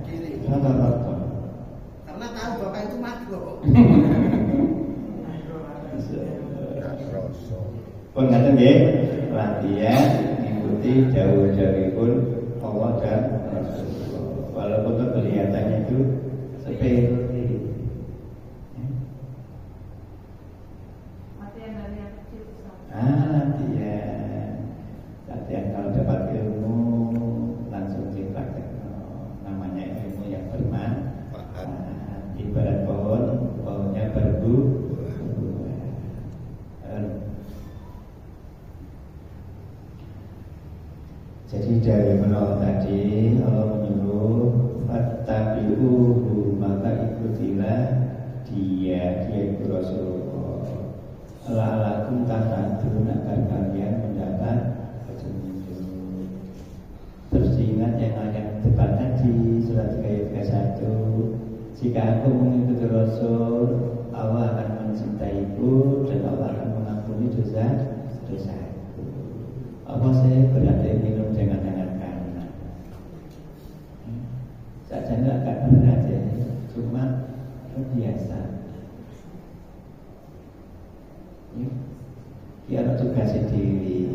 Kiri. rata-rata. Karena tahu bapak itu makruh. Pun ngaten nggih, latihan mengikuti dawuh-dawuhipun Allah dan Rasulullah. Walaupun kelihatannya itu sepele. Latihan dari yang kecil. Latihan kalau dapat ilmu langsung dipraktekkan. Namanya ilmu yang bermanfaat. Ibarat pohonnya berbuah. Jadi dari menol tadi Allah menyuruh fattabi'uhu, maka ikutilah dia itu Rasulullah. La'alakum tahtadun, agar kalian mendapat petunjuk. Terus diingat yang ayat depan tadi surat 3:31. Jika aku mengikuti Rasul, Allah akan mencintaiku dan Allah akan mengampuni dosa-dosa. Apa saya berarti minum dengan tangan kanan? Sajanya agak berat ya, cuma biasa. Kira tugas sendiri,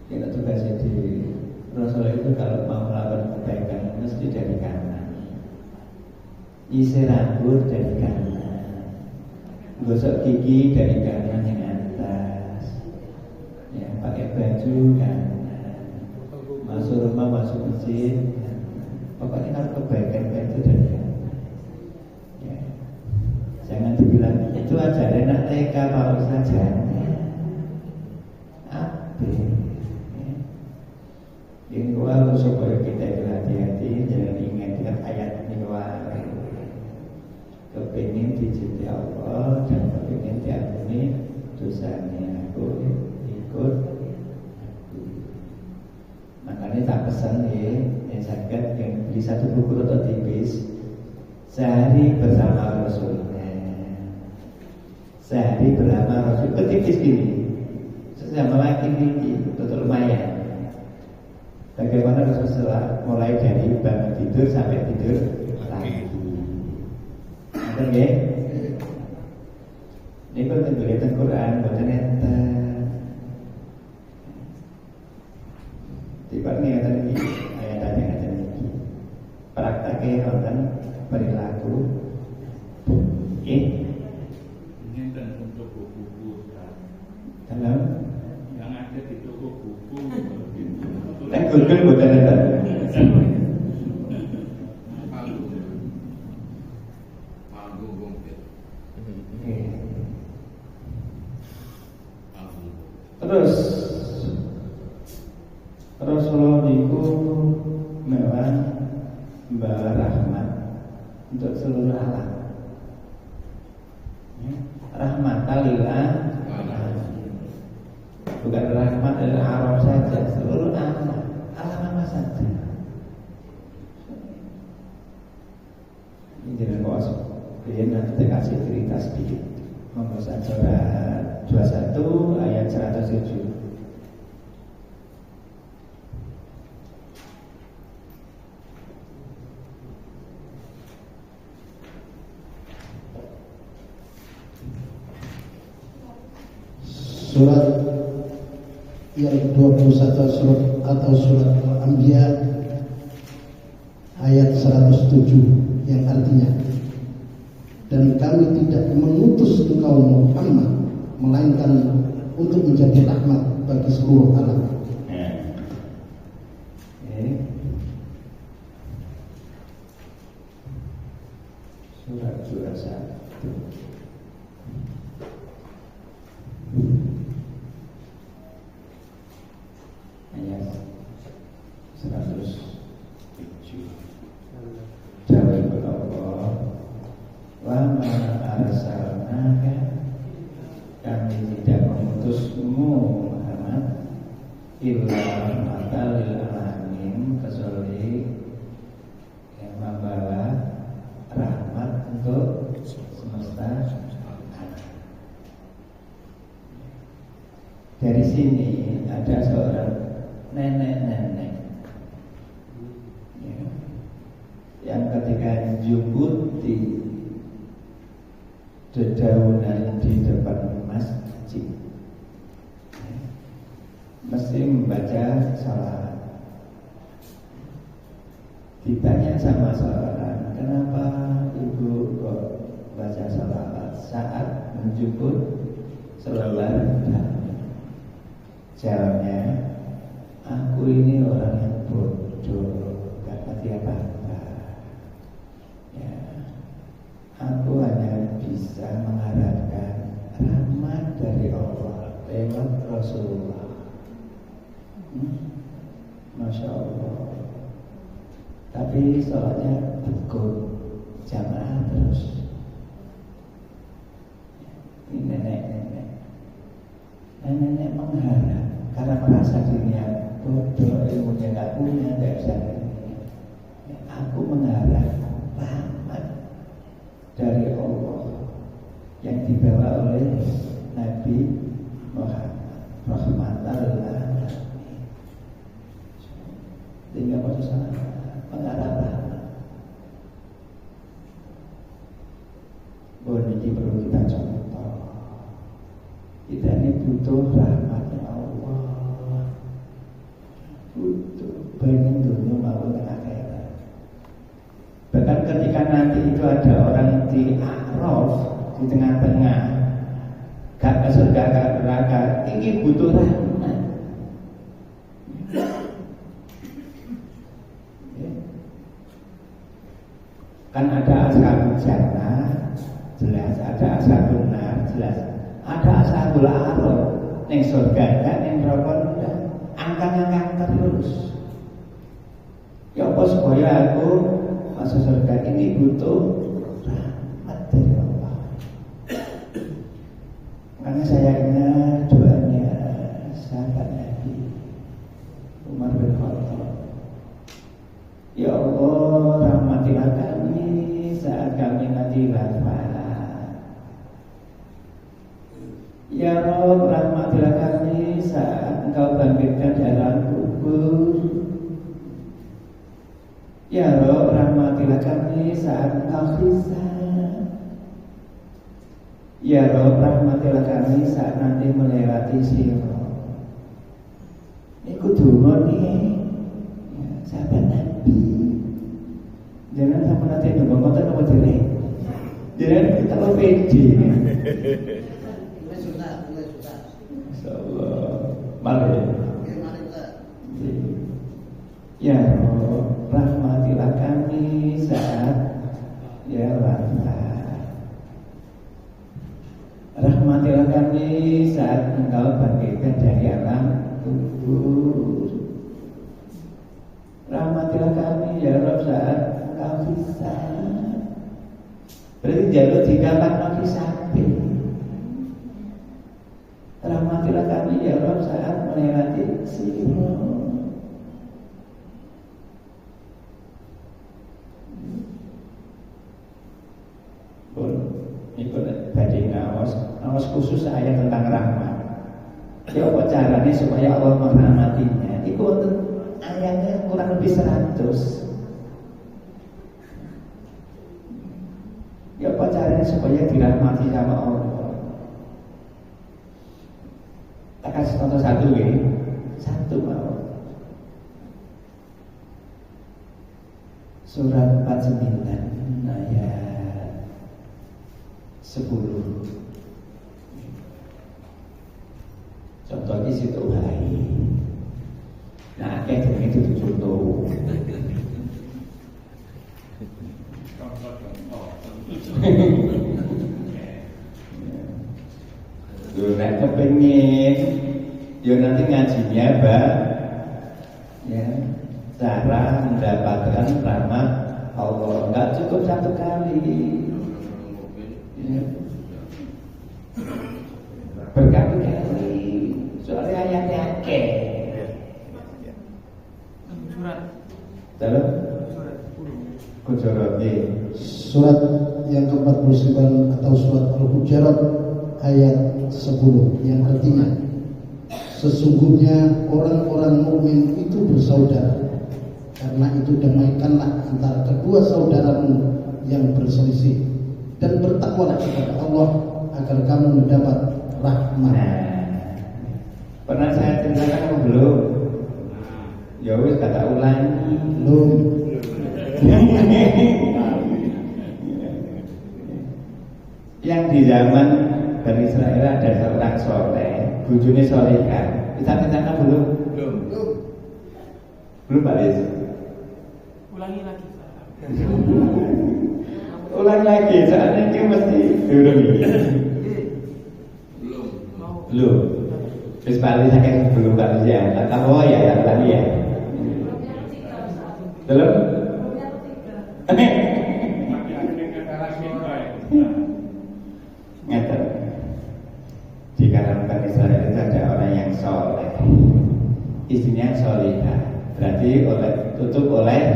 Kira tugas sendiri. Rasul itu kalau mau melakukan kebaikan mesti dari kanan. Isi rambut dari kanan. Gosok gigi dari kanan yang atas. Ya, pakai baju kanan. Masuk rumah, masuk masjid. Pokoknya kalau kebaikan itu dari kanan. Ya. Jangan dibilang itu ajaran nak TK Pak Ustaz. Ini gua supaya kita itu hati-hati, jangan ingat ayat ini gua kepingin dicintai Allah dan kepingin diampuni dosanya. Aku ikut aku. Makanya tak pesan yang sakit yang beli satu buku atau tipis sehari bersama Rasulnya, sehari bersama Rasul tipis gini sesama lagi ini betul lumayan. Bagaimana Rasulullah mulai dari bangun tidur sampai tidur lagi. Betul ya? Ini kalau terjadi Al-Quran, bukan enten. Tiba ini kata ini, ayat-ayat kata ini. Prakteknya orang perilaku. Ini dan untuk buku-buku Dalam yang ada di toko buku. Google bukan enten. Terus Rasulullah itu memang membawa rahmat untuk seluruh alam. Rahmat lil alamin. Bukan rahmat lil Arab saja, seluruh alam. Alam apa saja. Ini jadi bos. Dia nanti kasih cerita sedikit. Membaca surat 21 ayat 107. Surat yang 21 surat atau surat Al-Anbiya ayat 107 yang artinya, dan kami tidak mengutus engkau Muhammad melainkan untuk menjadi rahmat bagi seluruh alam. Surat 21 ayat 107. Jawab Allah, wa ma arsalnaka, kami tidak mengutusmu Muhammad illa rahmatan lil alamin, kecuali yang membawa rahmat untuk semesta alam. Dari sini ada seorang nenek-nenek ya, yang ketika jumbuti dedaunan di depan masjid mesti membaca salawat. Ditanya sama seorang, kenapa ibu kok baca salawat saat menjemput selebar daun? Jawabnya, aku ini orang yang bodoh, gak ngerti apa-apa. Ya, aku hanya bisa mengharapkan rahmat dari Allah lewat Rasulullah. Masya Allah. Tapi sholatnya tekun jamaah terus. Ini nenek mengharap karena merasa dirinya bodoh, ilmunya nggak punya, nggak bisa ini. Aku mengharap rahmat dari Allah yang dibawa oleh Nabi Muhammad, rahmatan lil alamin. Sehingga pada saat pengarahan boleh perlu kita contoh. Kita ini butuh rahmatnya Allah, butuh pengen dunia maupun akhirat. Bahkan ketika nanti itu ada orang di A'raf, di tengah-tengah, gak ke surga, gak ke neraka, ini butuh rahmat. Kan ada ashabul jannah, jelas, ada ashabul nar, jelas, ada ashabul a'raf, ning surga kan, ning neraka kan, angkang-angkang terus. Ya apa supaya aku masuk surga ini butuh rahmat dari Allah. Makanya saya ingat doanya sahabat Nabi Umar bin Khattab. Ya Allah, rahmatilah kami saat kami nanti wafat. Ya Rabb, rahmatilah kami saat Engkau bangkitkan dalam kubur. Ya Rabb, rahmatilah kami saat Engkau hisab. Ya Rabb, rahmatilah kami saat nanti melewati sirat. Iku donga nih, sahabat Nabi. Jangan sampai nanti nunggu konten apa jelek. Jangan kita pede. Insyaallah. Mari. Ya Rabb, rahmatilah kami saat ya wafat. Rahmatilah kami saat Engkau bangkitkan dari alam kubur. Rahmatilah kami ya Rabb saat Engkau hisab. Berarti jalur digampang lagi sampai. Rahmatilah kami ya Rabb saat melewati sirat. Ikut badai ngawas khusus ayat tentang rahmat. Ya apa caranya supaya Allah merahmatinya? Ikut ayatnya kurang lebih 100. Ya apa caranya supaya dirahmati sama Allah? Tak kasih contoh satu ya. Satu mau. Surat 49 ayat 10. Contohnya situ hari. Nah, kayak itu contoh. Nek kepengin, yo nanti ngajinya, Mbak. Ya, cara mendapatkan rahmat Allah enggak cukup satu kali. Ya. Berkali-kali. Soalnya ayatnya surat Dalam surat 10. Hujurat Surat yang ke-49 atau surat Al-Hujurat ayat 10 yang artinya sesungguhnya orang-orang mukmin itu bersaudara, karena itu damaikanlah antara kedua saudaramu yang berselisih dan bertakwalah kepada Allah agar kamu mendapat rahmat. Pernah saya ceritakan apa belum? Ya wis kata ulangi. Belum. Yang di zaman Bani Israel ada seorang soleh, bujune solehah. Kita ceritakan belum? Belum Pak Lis? Ulangi lagi. Ulang lagi, soalnya ini mesti durung ini. Belum. Terus Pak Lis akan belum Pak Lis ya. Apa ya tadi ya? Belum? Ngerti. Di kalangan Israel itu ada orang yang soleh, istrinya solihah. Berarti tutup oleh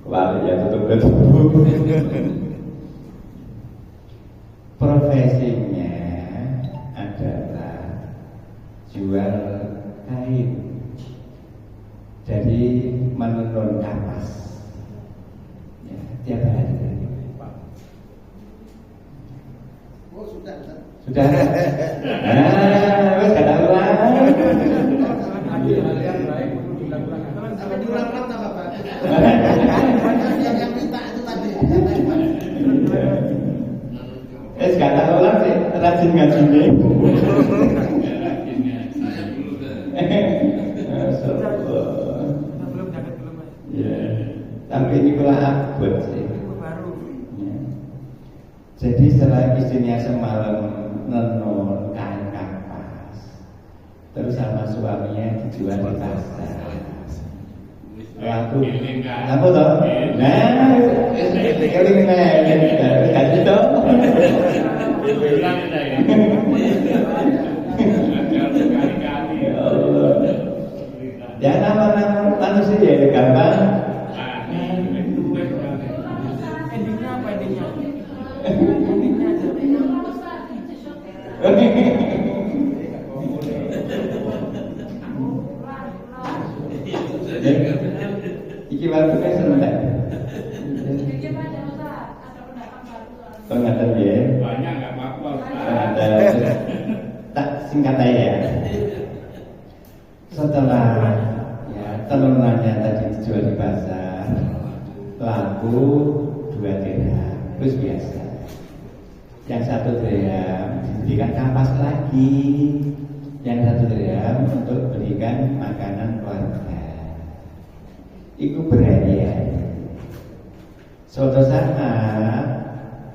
Wah, ya tutup. Profesinya adalah jual kain, jadi menenun kapas. Ya, tiap hari. Oh, sudah. Sudah. Wes kata ulang. Yang baik perlu dilakukan. Apa diulang-ulang tak Bapak? Yang minta itu tadi. Kata ulang sih rajin ngajine. Belum jaket belum. Ya. Tapi ini pula abot sih. Baru. Ya. Jadi setelah istrinya semalam nenun kain kapas, terus sama suaminya dijual di pasar. Laku, apa toh? Nah, kali ini ganti toh. Ya Allah. Ya nama-nama manusia ya gampang. Endingnya apa endingnya? Endingnya aja. Iki waktunya sebentar. Pengatar ya. Banyak nggak apa-apa. Tak singkat aja ya. Setelah ya tenunannya tadi dijual di pasar, laku 2 dirham, terus biasa. Yang 1 dirham dibelikan kapas lagi, yang 1 dirham untuk belikan makanan keluarga. Itu berhadiah. Suatu saat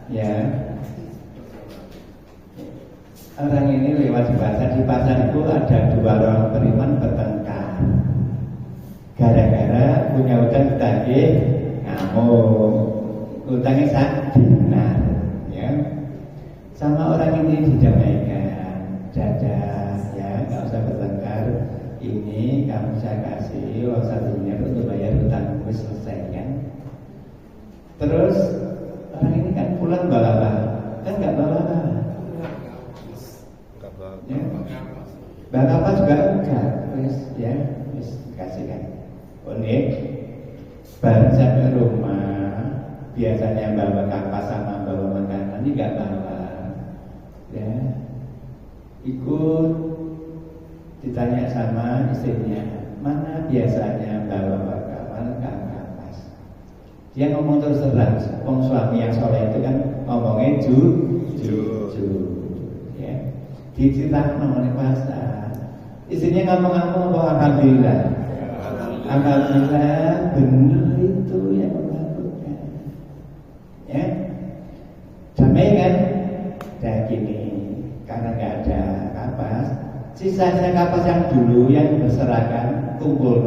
ya orang ini lewat di pasar itu ada 2 orang beriman bertengkar gara-gara punya utang ditagih ngamuk, utangnya 1 dinar ya. Sama orang ini didamaikan, dadah ya, nggak usah bertengkar, ini kamu saya kasih uang 1 dinar untuk bayar utangmu, selesai kan. Terus orang ini kan pulang bawa apa? Kan nggak bawa apa? Ya. Bawa apa juga enggak, terus ya, terus kasih kan. Unik. Baru sampai rumah, biasanya bawa kapas sama bawa makanan, ini nggak bawa. Ya, ikut ditanya sama istrinya, mana biasanya bawa kapas. Dia ngomong terus terang, suami yang soleh itu kan ngomongnya jujur, ya. Diceritakan oleh pasar, istrinya ngomong-ngomong bahwa alhamdulillah, benar itu yang melakukan, ya. Damai kan? Dan gini, karena nggak ada kapas, sisanya kapas yang dulu yang berserakan kumpul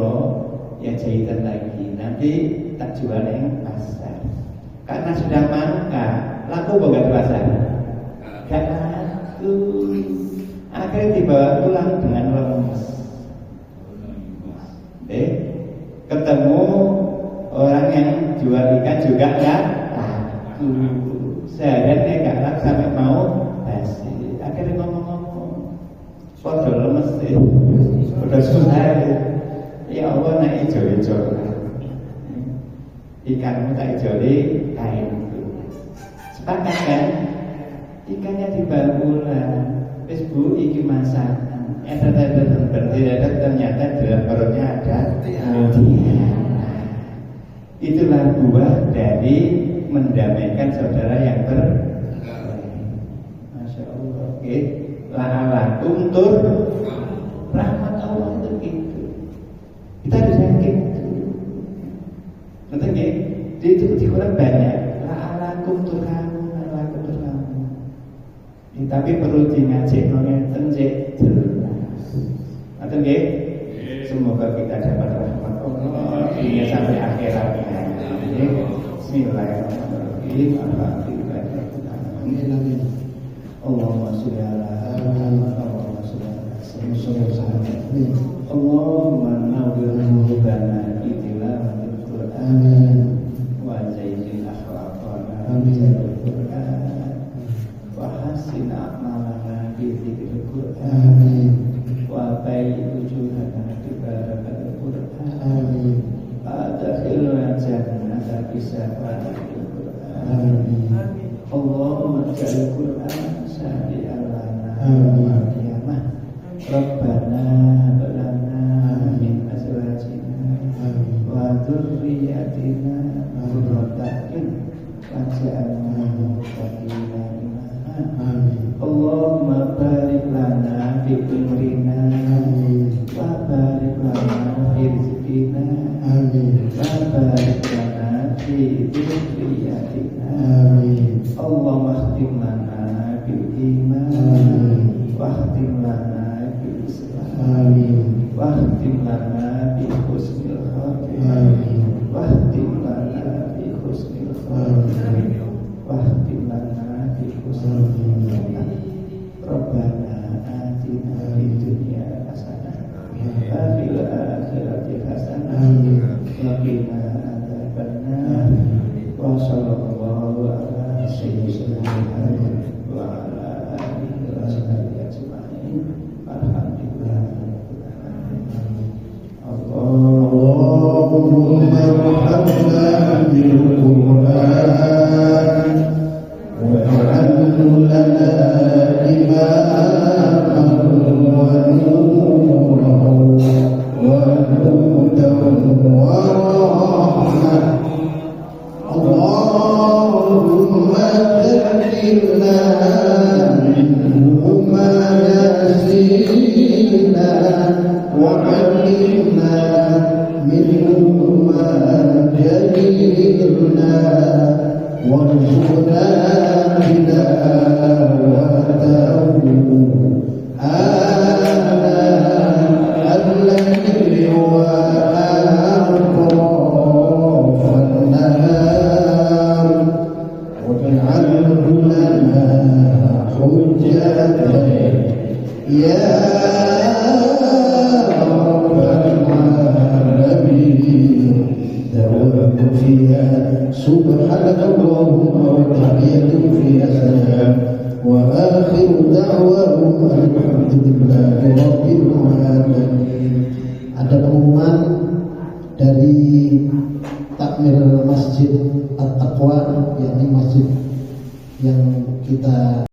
ya jahitan lagi, nanti tak jual yang pasar. Karena sudah mangka, laku bukan di pasar? Gak laku. akhirnya dibawa pulang dengan lemes. Ketemu orang yang jual ikan juga nggak laku, seharian dia nggak laku sampai mau basi. Akhirnya ngomong-ngomong, podo lemes sih, podo susah ya Allah nak ijo-ijo ikanmu tak ijoli kainku. Sepakat kan? Ikannya dibawa pulang. Wis Bu, iki masakan. Ternyata dalam perutnya ada mutiara. Itulah buah dari mendamaikan saudara yang Masya Allah. Oke, la'alakum tur rahmat Allah itu gitu. Kita harus yakin. Betul nggih? Itu di Quran banyak. La'alakum turhamun, la'alakum turhamun. Tapi perlu ngajekno ngeten cek jelas. Betul nggih? Semoga kita dapat rahmat Allah hingga sampai akhirat. Bismillahirrahmanirrahim. Alhamdulillahirrahmanirrahim. Allahumma sholli ala Muhammad. Allahumma sholli ala Sayyidina. Allahumma nawwir qulubana bitilawatil Qur'an wa zayyil akhlaqana bil Qur'an wa hassin a'malana bi dzikril Qur'an wa bayyin wujuhana bi barakatil Qur'an. Adkhilna jannata bi syafa'atil Qur'an. Allahumma ja'al Qur'an syafi'an lana yawmal qiyamah. Rabbana hab lana min azwajina wa dzurriyyatina qurrata a'yun waj'alna muttaqina imama. Allahumma barik lana fi umrina wa barik lana fi rizqina wa barik lana fi dzurriyyatina. Allahumma khtim lana bil iman wa khtim lana bil islam wa khtim lana bi husnil khatimah wa khtim lana bi husnil khatimah wa khtim lana bi husnil khatimah. Rabbana atina fid dunya hasanah wa fil akhirati hasanah wa qina adzabannar. Wa sallallahu ala sayyidina Muhammad wa ala alihi wa sahbihi ajma'in. Alhamdulillah. Allahumma rahmatna bil Qur'an wa ij'alhu lana imaman wa nuran wa hudan wa rahmah. Allahumma dzakirna minhu ma nasina wa 'allimna minhu ma jahilna warzuqna tilawatahu ana al-layli wa atrafan nahar waj'alhu lana hujjatan ya rabbal alamin. Dawam fiha subhanaka Allahumma wa tahiyyatu fiha salam wa akhiru da'wahum alhamdulillahi rabbil alamin. Ada pengumuman dari takmir Masjid At-Taqwa, yakni masjid yang kita